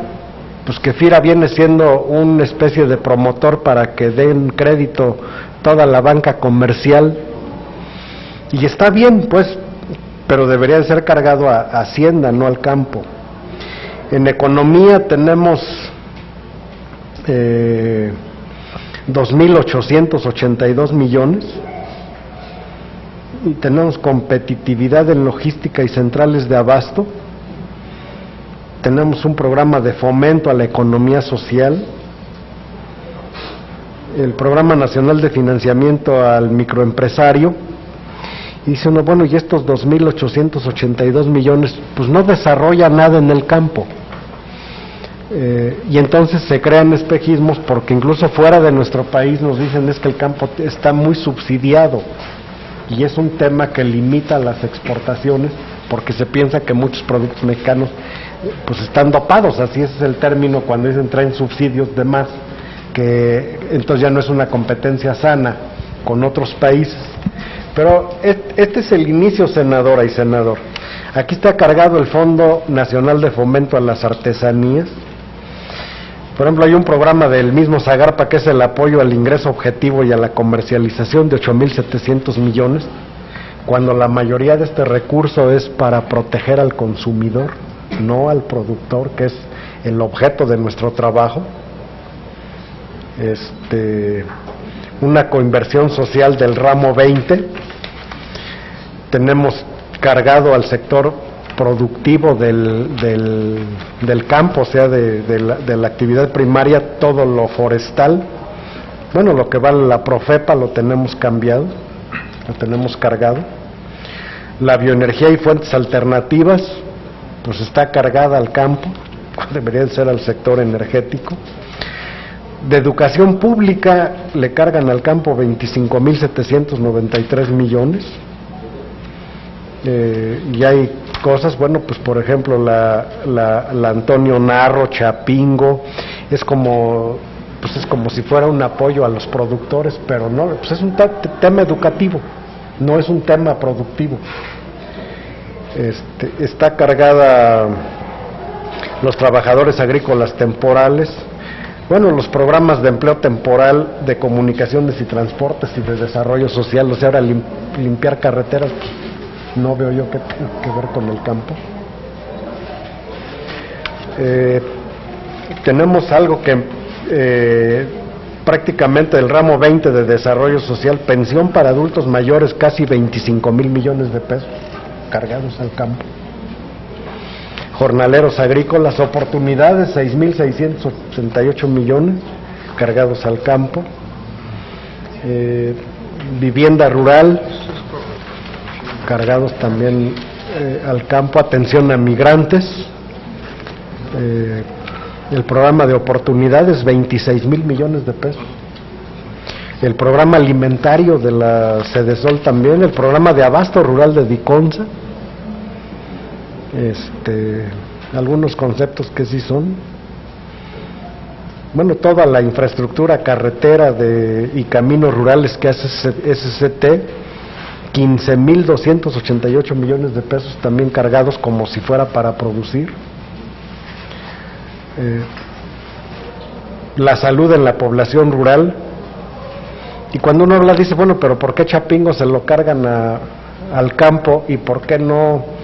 B: pues que FIRA viene siendo una especie de promotor para que den crédito toda la banca comercial, y está bien, pues, pero debería de ser cargado a Hacienda, no al campo. En economía tenemos 2,882 millones, y tenemos competitividad en logística y centrales de abasto. Tenemos un programa de fomento a la economía social, el Programa Nacional de Financiamiento al Microempresario. Y dice uno, bueno, y estos 2.882 millones, pues no desarrolla nada en el campo. Y entonces se crean espejismos, porque incluso fuera de nuestro país nos dicen es que el campo está muy subsidiado, y es un tema que limita las exportaciones, porque se piensa que muchos productos mexicanos pues están dopados, así es el término cuando dicen traen subsidios de más, que entonces ya no es una competencia sana con otros países. Pero este es el inicio, senadora y senador. Aquí está cargado el Fondo Nacional de Fomento a las Artesanías. Por ejemplo, hay un programa del mismo Zagarpa que es el apoyo al ingreso objetivo y a la comercialización de 8.700 millones, cuando la mayoría de este recurso es para proteger al consumidor, no al productor, que es el objeto de nuestro trabajo. Una coinversión social del ramo 20. Tenemos cargado al sector productivo del campo, o sea, de la actividad primaria, todo lo forestal. Bueno, lo que vale la Profepa lo tenemos cambiado, lo tenemos cargado. La bioenergía y fuentes alternativas, pues está cargada al campo, debería ser al sector energético. De educación pública le cargan al campo 25.793 millones. Y hay cosas, bueno, pues por ejemplo la Antonio Narro, Chapingo, es como si fuera un apoyo a los productores, pero no, pues es un tema educativo, no es un tema productivo. Está cargada los trabajadores agrícolas temporales, bueno, los programas de empleo temporal, de comunicaciones y transportes y de desarrollo social, o sea, ahora limpiar carreteras, pues, no veo yo qué tenga que ver con el campo. Tenemos algo que prácticamente el ramo 20 de desarrollo social, pensión para adultos mayores, casi 25.000 millones de pesos cargados al campo. Jornaleros agrícolas, oportunidades, 6.688 millones cargados al campo. Vivienda rural, cargados también al campo. Atención a migrantes, el programa de oportunidades, 26.000 millones de pesos. El programa alimentario de la Sedesol también, el programa de abasto rural de Diconsa. Algunos conceptos que sí son, bueno, toda la infraestructura carretera y caminos rurales que hace SCT, 15.288 millones de pesos también cargados como si fuera para producir. La salud en la población rural, y cuando uno habla dice, bueno, pero ¿por qué Chapingo se lo cargan al campo y por qué no?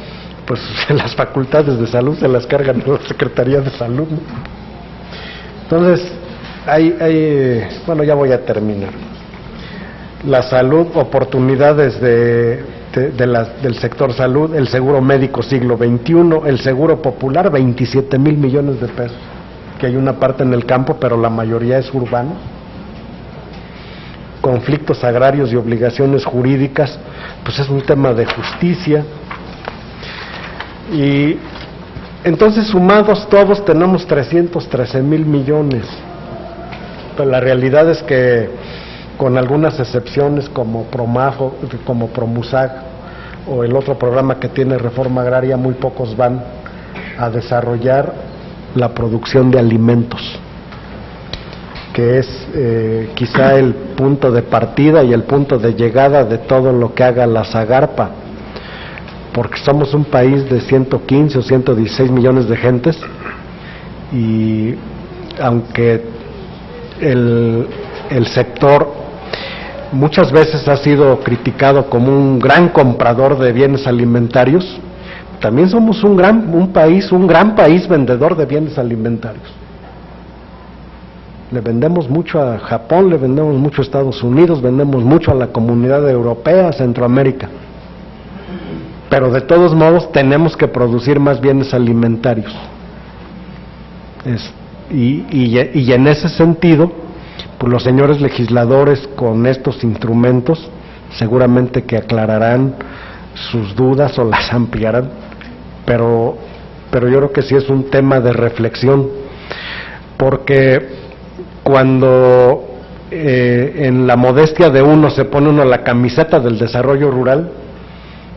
B: Pues las facultades de salud se las cargan a la Secretaría de Salud, ¿no? Entonces, bueno, ya voy a terminar. La salud, oportunidades del sector salud, el seguro médico siglo XXI, el seguro popular, 27.000 millones de pesos, que hay una parte en el campo, pero la mayoría es urbano. Conflictos agrarios y obligaciones jurídicas, pues es un tema de justicia. Y entonces, sumados todos, tenemos 313.000 millones. Pero la realidad es que, con algunas excepciones como Promajo, como Promusag o el otro programa que tiene Reforma Agraria, muy pocos van a desarrollar la producción de alimentos, que es quizá el punto de partida y el punto de llegada de todo lo que haga la Zagarpa, porque somos un país de 115 o 116 millones de gentes, y aunque el sector muchas veces ha sido criticado como un gran comprador de bienes alimentarios, también somos un gran país vendedor de bienes alimentarios. Le vendemos mucho a Japón, le vendemos mucho a Estados Unidos, vendemos mucho a la Comunidad Europea, a Centroamérica. pero de todos modos tenemos que producir más bienes alimentarios. Y en ese sentido, pues los señores legisladores con estos instrumentos seguramente que aclararán sus dudas o las ampliarán, pero yo creo que sí es un tema de reflexión, porque cuando en la modestia de uno se pone uno la camiseta del desarrollo rural,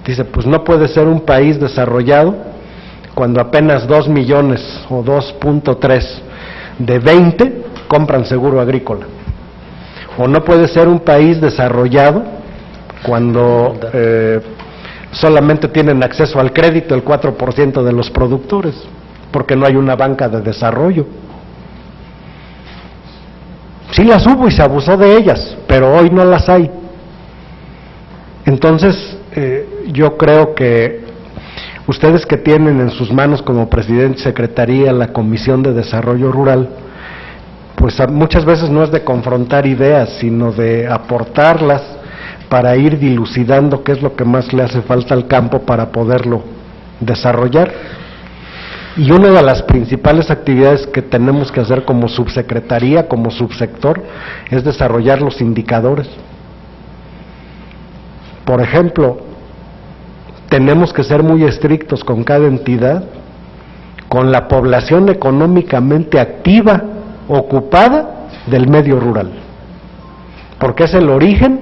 B: dice, pues no puede ser un país desarrollado cuando apenas 2 millones o 2.3 de 20 compran seguro agrícola, o no puede ser un país desarrollado cuando solamente tienen acceso al crédito el 4% de los productores, porque no hay una banca de desarrollo. Sí las hubo y se abusó de ellas, pero hoy no las hay. Entonces, yo creo que ustedes que tienen en sus manos como presidente y secretaría la Comisión de Desarrollo Rural, pues muchas veces no es de confrontar ideas, sino de aportarlas para ir dilucidando qué es lo que más le hace falta al campo para poderlo desarrollar. Y una de las principales actividades que tenemos que hacer como subsecretaría, como subsector, es desarrollar los indicadores. Por ejemplo, tenemos que ser muy estrictos con cada entidad, con la población económicamente activa, ocupada del medio rural, porque es el origen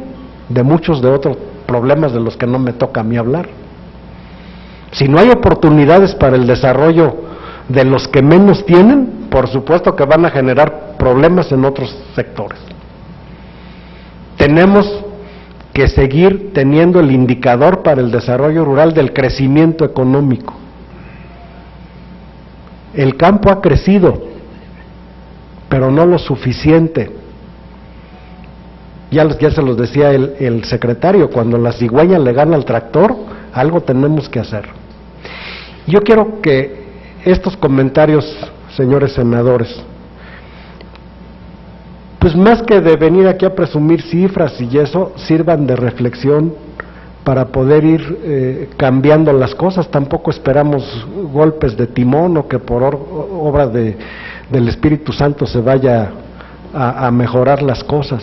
B: de muchos de otros problemas de los que no me toca a mí hablar. Si no hay oportunidades para el desarrollo de los que menos tienen, por supuesto que van a generar problemas en otros sectores. Tenemos que seguir teniendo el indicador para el desarrollo rural del crecimiento económico. El campo ha crecido, pero no lo suficiente. Ya se los decía el secretario, cuando la cigüeña le gana al tractor, algo tenemos que hacer. Yo quiero que estos comentarios, señores senadores, pues más que de venir aquí a presumir cifras y eso, sirvan de reflexión para poder ir cambiando las cosas. Tampoco esperamos golpes de timón o que por obra del Espíritu Santo se vaya a mejorar las cosas.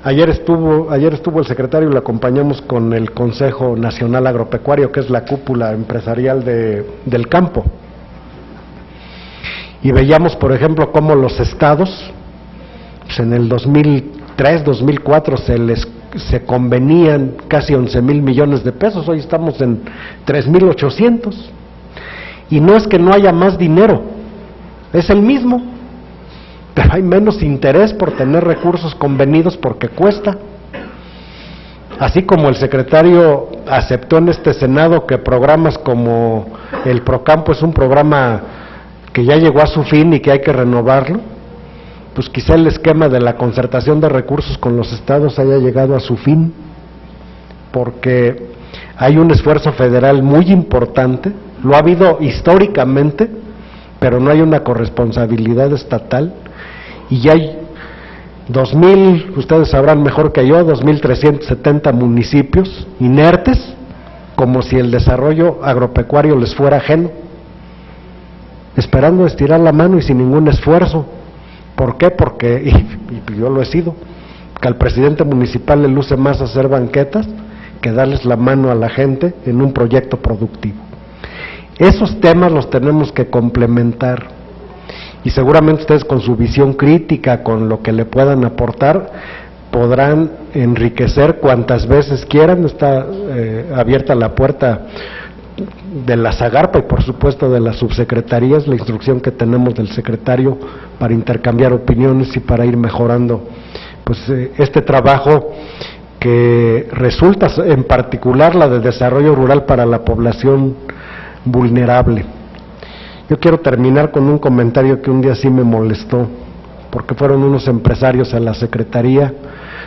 B: Ayer estuvo el secretario y lo acompañamos con el Consejo Nacional Agropecuario, que es la cúpula empresarial del campo. Y veíamos, por ejemplo, cómo los estados, pues en el 2003, 2004 se convenían casi 11,000 millones de pesos, hoy estamos en 3,800. Y no es que no haya más dinero, es el mismo, pero hay menos interés por tener recursos convenidos porque cuesta. Así como el secretario aceptó en este Senado que programas como el Procampo es un programa que ya llegó a su fin y que hay que renovarlo, pues quizá el esquema de la concertación de recursos con los estados haya llegado a su fin, porque hay un esfuerzo federal muy importante, lo ha habido históricamente, pero no hay una corresponsabilidad estatal, y ya hay 2,000, ustedes sabrán mejor que yo, 2,370 municipios inertes, como si el desarrollo agropecuario les fuera ajeno, esperando estirar la mano y sin ningún esfuerzo. ¿Por qué? Porque, y yo lo he sido, que al presidente municipal le luce más hacer banquetas que darles la mano a la gente en un proyecto productivo. Esos temas los tenemos que complementar. Y seguramente ustedes con su visión crítica, con lo que le puedan aportar, podrán enriquecer cuantas veces quieran. Está abierta la puerta de la Zagarpa y por supuesto de las subsecretarías, la instrucción que tenemos del secretario para intercambiar opiniones y para ir mejorando pues este trabajo que resulta en particular la de desarrollo rural para la población vulnerable. Yo quiero terminar con un comentario que un día sí me molestó, porque fueron unos empresarios a la secretaría.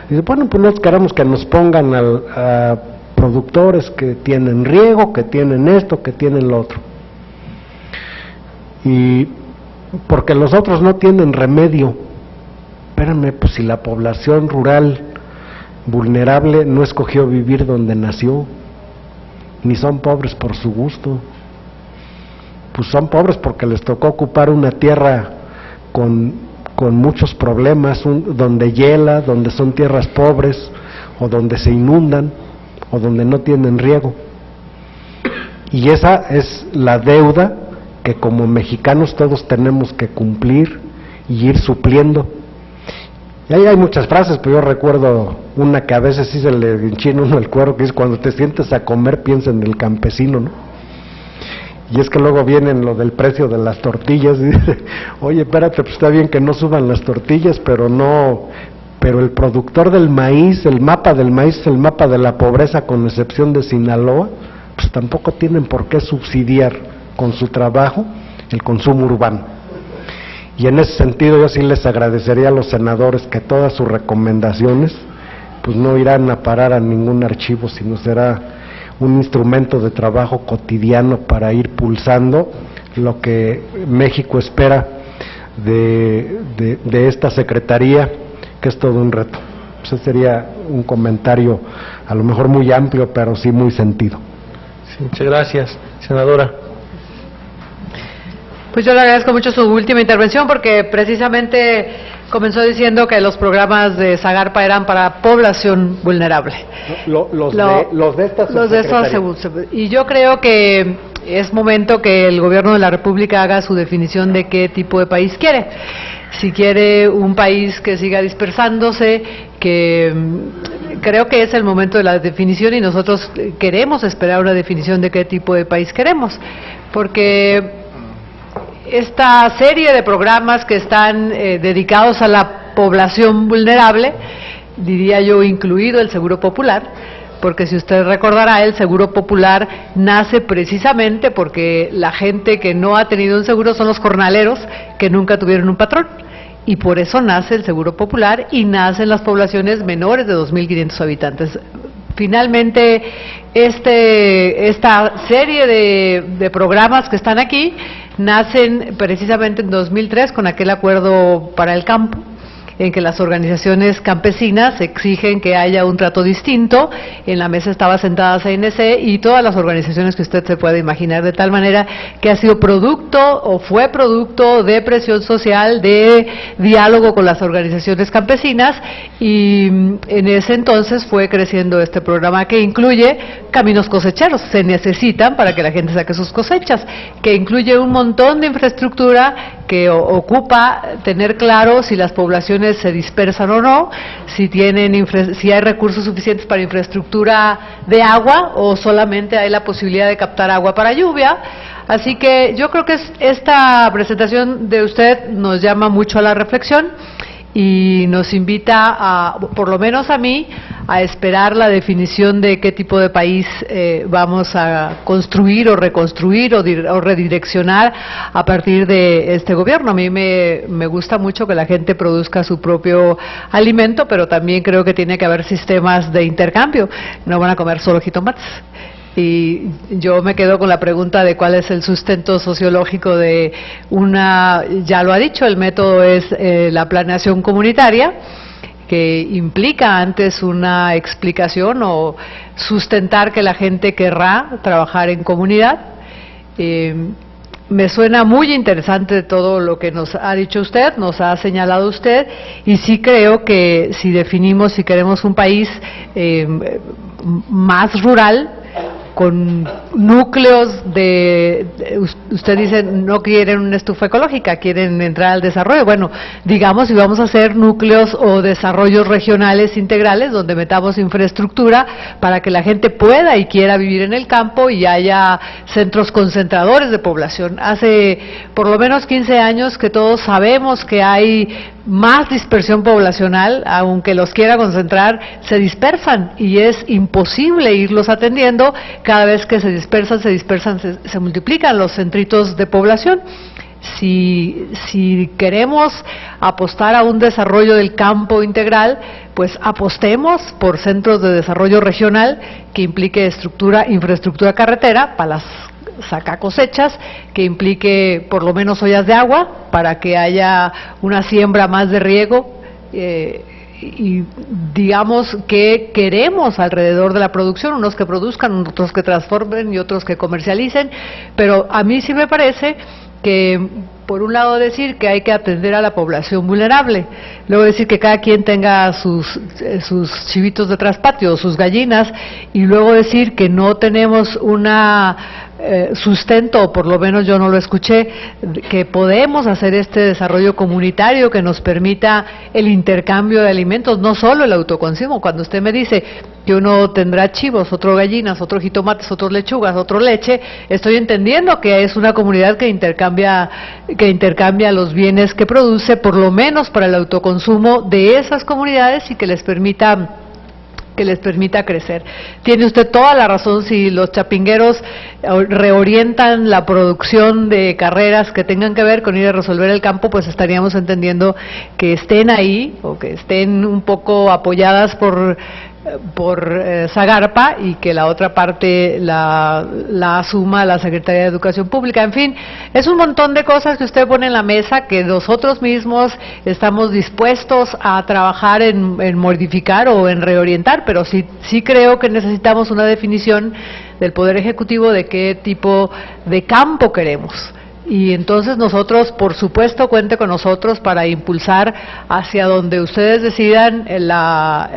B: Dice, bueno, pues no queremos que nos pongan a productores que tienen riego, que tienen esto, que tienen lo otro. Y porque los otros no tienen remedio. Espérenme, pues si la población rural vulnerable no escogió vivir donde nació. ni son pobres por su gusto. Pues son pobres porque les tocó ocupar una tierra con muchos problemas, donde hiela, donde son tierras pobres, o donde se inundan, o donde no tienen riego. Y esa es la deuda que como mexicanos todos tenemos que cumplir y ir supliendo. Y ahí hay muchas frases, pero yo recuerdo una que a veces sí se le enchina uno el cuero, que es: cuando te sientes a comer, piensa en el campesino, ¿no? Y es que luego vienen lo del precio de las tortillas, y dice: oye, espérate, pues está bien que no suban las tortillas, pero el productor del maíz, el mapa del maíz es el mapa de la pobreza, con excepción de Sinaloa, pues tampoco tienen por qué subsidiar con su trabajo el consumo urbano. Y en ese sentido yo sí les agradecería a los senadores que todas sus recomendaciones pues no irán a parar a ningún archivo, sino será un instrumento de trabajo cotidiano para ir pulsando lo que México espera de esta secretaría, que es todo un reto. Ese sería un comentario a lo mejor muy amplio, pero sí muy sentido.
A: Sí, muchas gracias, senadora.
C: Pues yo le agradezco mucho su última intervención, porque precisamente comenzó diciendo que los programas de Zagarpa eran para población vulnerable.
B: Los de esta
C: subsecretaría. Y yo creo que es momento que el gobierno de la República haga su definición de qué tipo de país quiere. Si quiere un país que siga dispersándose, que creo que es el momento de la definición, y nosotros queremos esperar una definición de qué tipo de país queremos, porque esta serie de programas que están dedicados a la población vulnerable, diría yo incluido el Seguro Popular, porque si usted recordará, el Seguro Popular nace precisamente porque la gente que no ha tenido un seguro son los jornaleros que nunca tuvieron un patrón, y por eso nace el Seguro Popular y nacen las poblaciones menores de 2.500 habitantes. Finalmente, esta serie de programas que están aquí nacen precisamente en 2003 con aquel acuerdo para el campo, en que las organizaciones campesinas exigen que haya un trato distinto. En la mesa estaba sentada CNC y todas las organizaciones que usted se puede imaginar, de tal manera que ha sido producto o fue producto de presión social, de diálogo con las organizaciones campesinas, y en ese entonces fue creciendo este programa que incluye caminos cosecheros, se necesitan para que la gente saque sus cosechas, que incluye un montón de infraestructura que ocupa tener claro si las poblaciones se dispersan o no, si hay recursos suficientes para infraestructura de agua o solamente hay la posibilidad de captar agua para lluvia. Así que yo creo que esta presentación de usted nos llama mucho a la reflexión y nos invita por lo menos a mí, a esperar la definición de qué tipo de país vamos a construir o reconstruir o redireccionar a partir de este gobierno. A mí me gusta mucho que la gente produzca su propio alimento, pero también creo que tiene que haber sistemas de intercambio. No van a comer solo jitomates. Y yo me quedo con la pregunta de cuál es el sustento sociológico de ya lo ha dicho, el método es la planeación comunitaria, que implica antes una explicación o sustentar que la gente querrá trabajar en comunidad. Me suena muy interesante todo lo que nos ha dicho usted, nos ha señalado usted, y sí creo que si definimos, si queremos un país más rural, con núcleos usted dice no quieren una estufa ecológica, quieren entrar al desarrollo. Bueno, digamos, si vamos a hacer núcleos o desarrollos regionales integrales donde metamos infraestructura para que la gente pueda y quiera vivir en el campo y haya centros concentradores de población. Hace por lo menos 15 años que todos sabemos que hay más dispersión poblacional, aunque los quiera concentrar, se dispersan y es imposible irlos atendiendo. Cada vez que se dispersan, se multiplican los centritos de población. Si queremos apostar a un desarrollo del campo integral, pues apostemos por centros de desarrollo regional que implique infraestructura carretera para las saca cosechas, que implique por lo menos ollas de agua para que haya una siembra más de riego y digamos que queremos alrededor de la producción, unos que produzcan, otros que transformen y otros que comercialicen, pero a mí sí me parece que, por un lado, decir que hay que atender a la población vulnerable, luego decir que cada quien tenga sus chivitos de traspatio, sus gallinas, y luego decir que no tenemos una sustento, o por lo menos yo no lo escuché, que podemos hacer este desarrollo comunitario que nos permita el intercambio de alimentos, no solo el autoconsumo. Cuando usted me dice que uno tendrá chivos, otro gallinas, otro jitomates, otro lechugas, otro leche, estoy entendiendo que es una comunidad que intercambia los bienes que produce, por lo menos para el autoconsumo de esas comunidades, y que les permita crecer. Tiene usted toda la razón. Si los chapingueros reorientan la producción de carreras que tengan que ver con ir a resolver el campo, pues estaríamos entendiendo que estén ahí, o que estén un poco apoyadas por Zagarpa, y que la otra parte la asuma la Secretaría de Educación Pública. En fin, es un montón de cosas que usted pone en la mesa que nosotros mismos estamos dispuestos a trabajar en modificar o en reorientar, pero sí creo que necesitamos una definición del Poder Ejecutivo de qué tipo de campo queremos. Y entonces nosotros, por supuesto, cuente con nosotros para impulsar hacia donde ustedes decidan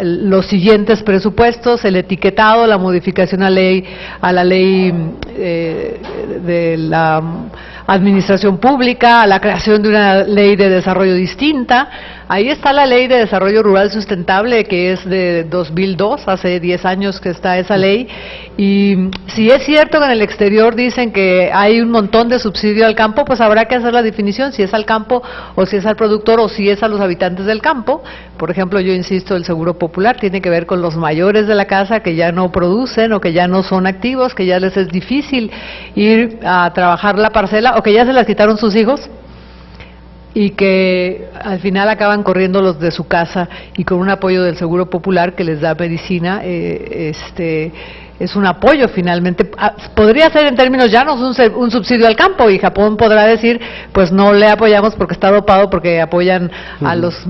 C: los siguientes presupuestos, el etiquetado, la modificación a la ley de la administración pública, a la creación de una ley de desarrollo distinta. Ahí está la Ley de Desarrollo Rural Sustentable, que es de 2002, hace 10 años que está esa ley, y si es cierto que en el exterior dicen que hay un montón de subsidio al campo, pues habrá que hacer la definición, si es al campo, o si es al productor, o si es a los habitantes del campo. Por ejemplo, yo insisto, el Seguro Popular tiene que ver con los mayores de la casa que ya no producen, o que ya no son activos, que ya les es difícil ir a trabajar la parcela, o que ya se las quitaron sus hijos, y que al final acaban corriendo los de su casa, y con un apoyo del Seguro Popular que les da medicina, es un apoyo finalmente. Podría ser en términos llanos un subsidio al campo, y Japón podrá decir, pues no le apoyamos porque está dopado, porque apoyan a los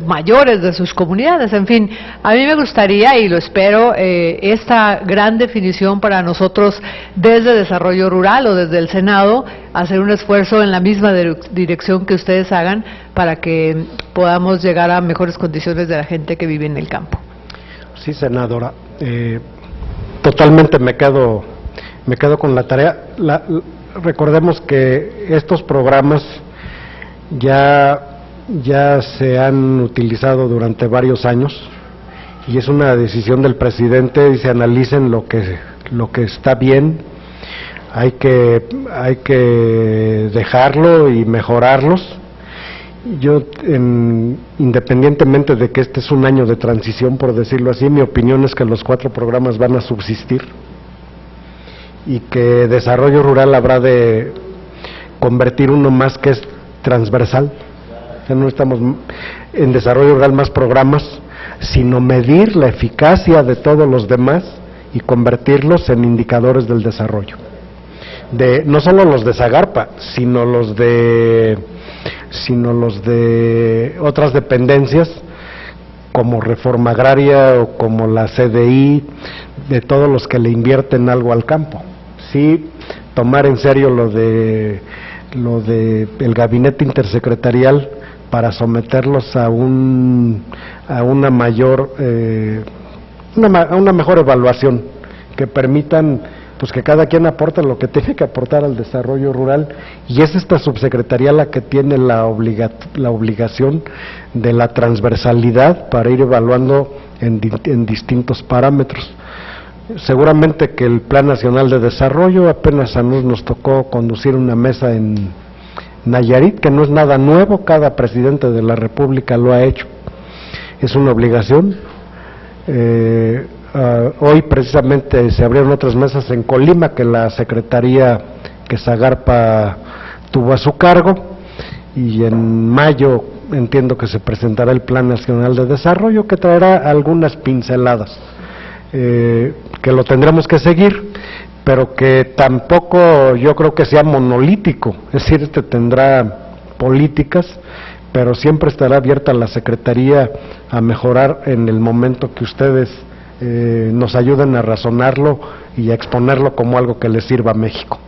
C: mayores de sus comunidades. En fin, a mí me gustaría, y lo espero, esta gran definición para nosotros desde Desarrollo Rural o desde el Senado, hacer un esfuerzo en la misma dirección que ustedes hagan, para que podamos llegar a mejores condiciones de la gente que vive en el campo.
B: Sí, senadora. Totalmente me quedo con la tarea. Recordemos que estos programas ya se han utilizado durante varios años, y es una decisión del presidente, y se analicen lo que está bien, hay que dejarlo y mejorarlos. Yo, independientemente de que este es un año de transición, por decirlo así, mi opinión es que los 4 programas van a subsistir, y que Desarrollo Rural habrá de convertir uno más que es transversal. O sea, no estamos en Desarrollo Rural más programas, sino medir la eficacia de todos los demás y convertirlos en indicadores del desarrollo. No solo los de Zagarpa, sino los de otras dependencias como Reforma Agraria o como la CDI, de todos los que le invierten algo al campo. Sí, tomar en serio lo de el gabinete intersecretarial para someterlos a una mejor evaluación, que permitan pues que cada quien aporte lo que tiene que aportar al desarrollo rural, y es esta subsecretaría la que tiene la obligación de la transversalidad para ir evaluando en distintos parámetros. Seguramente que el Plan Nacional de Desarrollo, apenas a nos tocó conducir una mesa en Nayarit, que no es nada nuevo, cada presidente de la República lo ha hecho, es una obligación. Hoy precisamente se abrieron otras mesas en Colima, que la secretaría que Zagarpa tuvo a su cargo, y en mayo entiendo que se presentará el Plan Nacional de Desarrollo, que traerá algunas pinceladas, que lo tendremos que seguir, pero que tampoco yo creo que sea monolítico, es decir, tendrá políticas, pero siempre estará abierta la Secretaría a mejorar en el momento que ustedes nos ayuden a razonarlo y a exponerlo como algo que le sirva a México.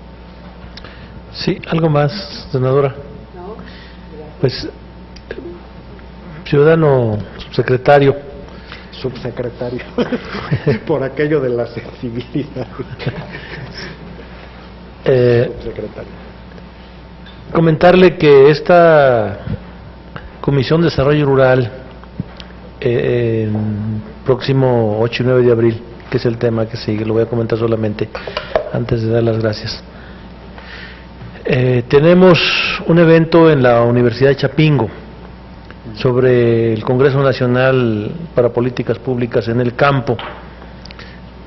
A: Sí, algo más, senadora. Pues, ciudadano subsecretario.
B: Subsecretario, por aquello de la sensibilidad. Subsecretario.
A: Comentarle que esta Comisión de Desarrollo Rural, próximo 8 y 9 de abril, que es el tema que sigue, lo voy a comentar solamente antes de dar las gracias. Tenemos un evento en la Universidad de Chapingo sobre el Congreso Nacional para Políticas Públicas en el Campo.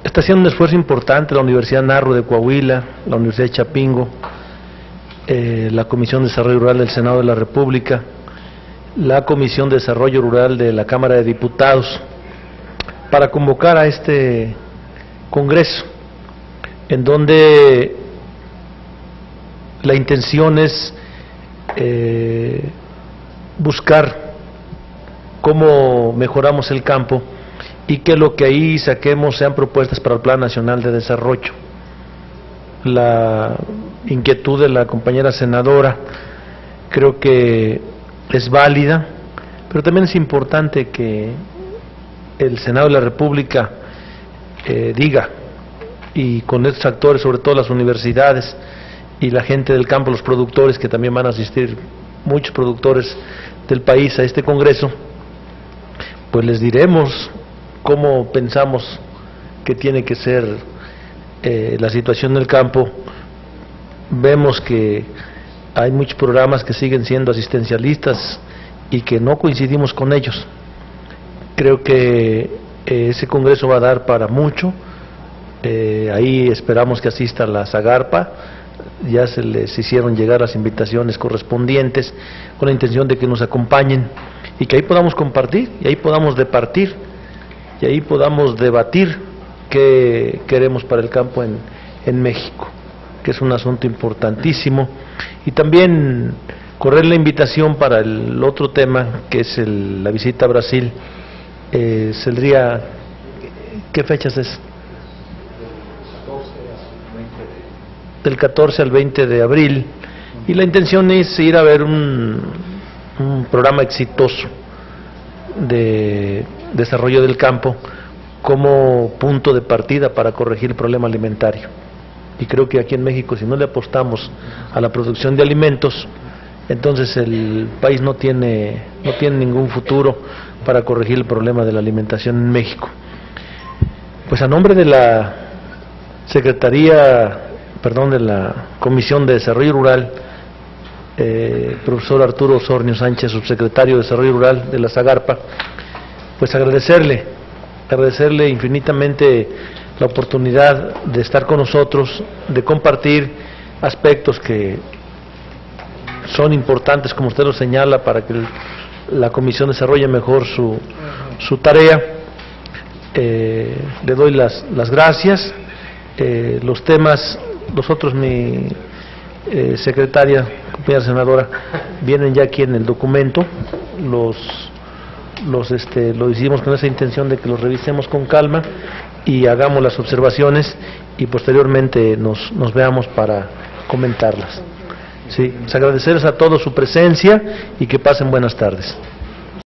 A: Está haciendo un esfuerzo importante la Universidad Narro de Coahuila, la Universidad de Chapingo, la Comisión de Desarrollo Rural del Senado de la República, la Comisión de Desarrollo Rural de la Cámara de Diputados, para convocar a este Congreso, en donde la intención es buscar cómo mejoramos el campo y que lo que ahí saquemos sean propuestas para el Plan Nacional de Desarrollo. La inquietud de la compañera senadora creo que es válida, pero también es importante que el Senado de la República diga, y con estos actores, sobre todo las universidades y la gente del campo, los productores, que también van a asistir, muchos productores del país a este Congreso, pues les diremos cómo pensamos que tiene que ser la situación del campo. Vemos que hay muchos programas que siguen siendo asistencialistas y que no coincidimos con ellos. Creo que ese Congreso va a dar para mucho. Ahí esperamos que asista la Zagarpa. Ya se les hicieron llegar las invitaciones correspondientes con la intención de que nos acompañen y que ahí podamos compartir, y ahí podamos departir, y ahí podamos debatir qué queremos para el campo en México, que es un asunto importantísimo. Y también correr la invitación para el otro tema, que es la visita a Brasil. Saldría, ¿qué fechas es? Del 14 al 20 de abril, y la intención es ir a ver un programa exitoso de desarrollo del campo como punto de partida para corregir el problema alimentario. Y creo que aquí en México, si no le apostamos a la producción de alimentos, entonces el país no tiene ningún futuro para corregir el problema de la alimentación en México. Pues a nombre de la de la Comisión de Desarrollo Rural, profesor Arturo Osornio Sánchez, subsecretario de Desarrollo Rural de la Zagarpa, pues agradecerle infinitamente la oportunidad de estar con nosotros, de compartir aspectos que son importantes, como usted lo señala, para que la Comisión desarrolle mejor su tarea. Le doy las gracias. Los temas, mi secretaria, compañera senadora, vienen ya aquí en el documento. Lo hicimos con esa intención de que los revisemos con calma y hagamos las observaciones y posteriormente nos veamos para comentarlas. Sí, agradecerles a todos su presencia y que pasen buenas tardes.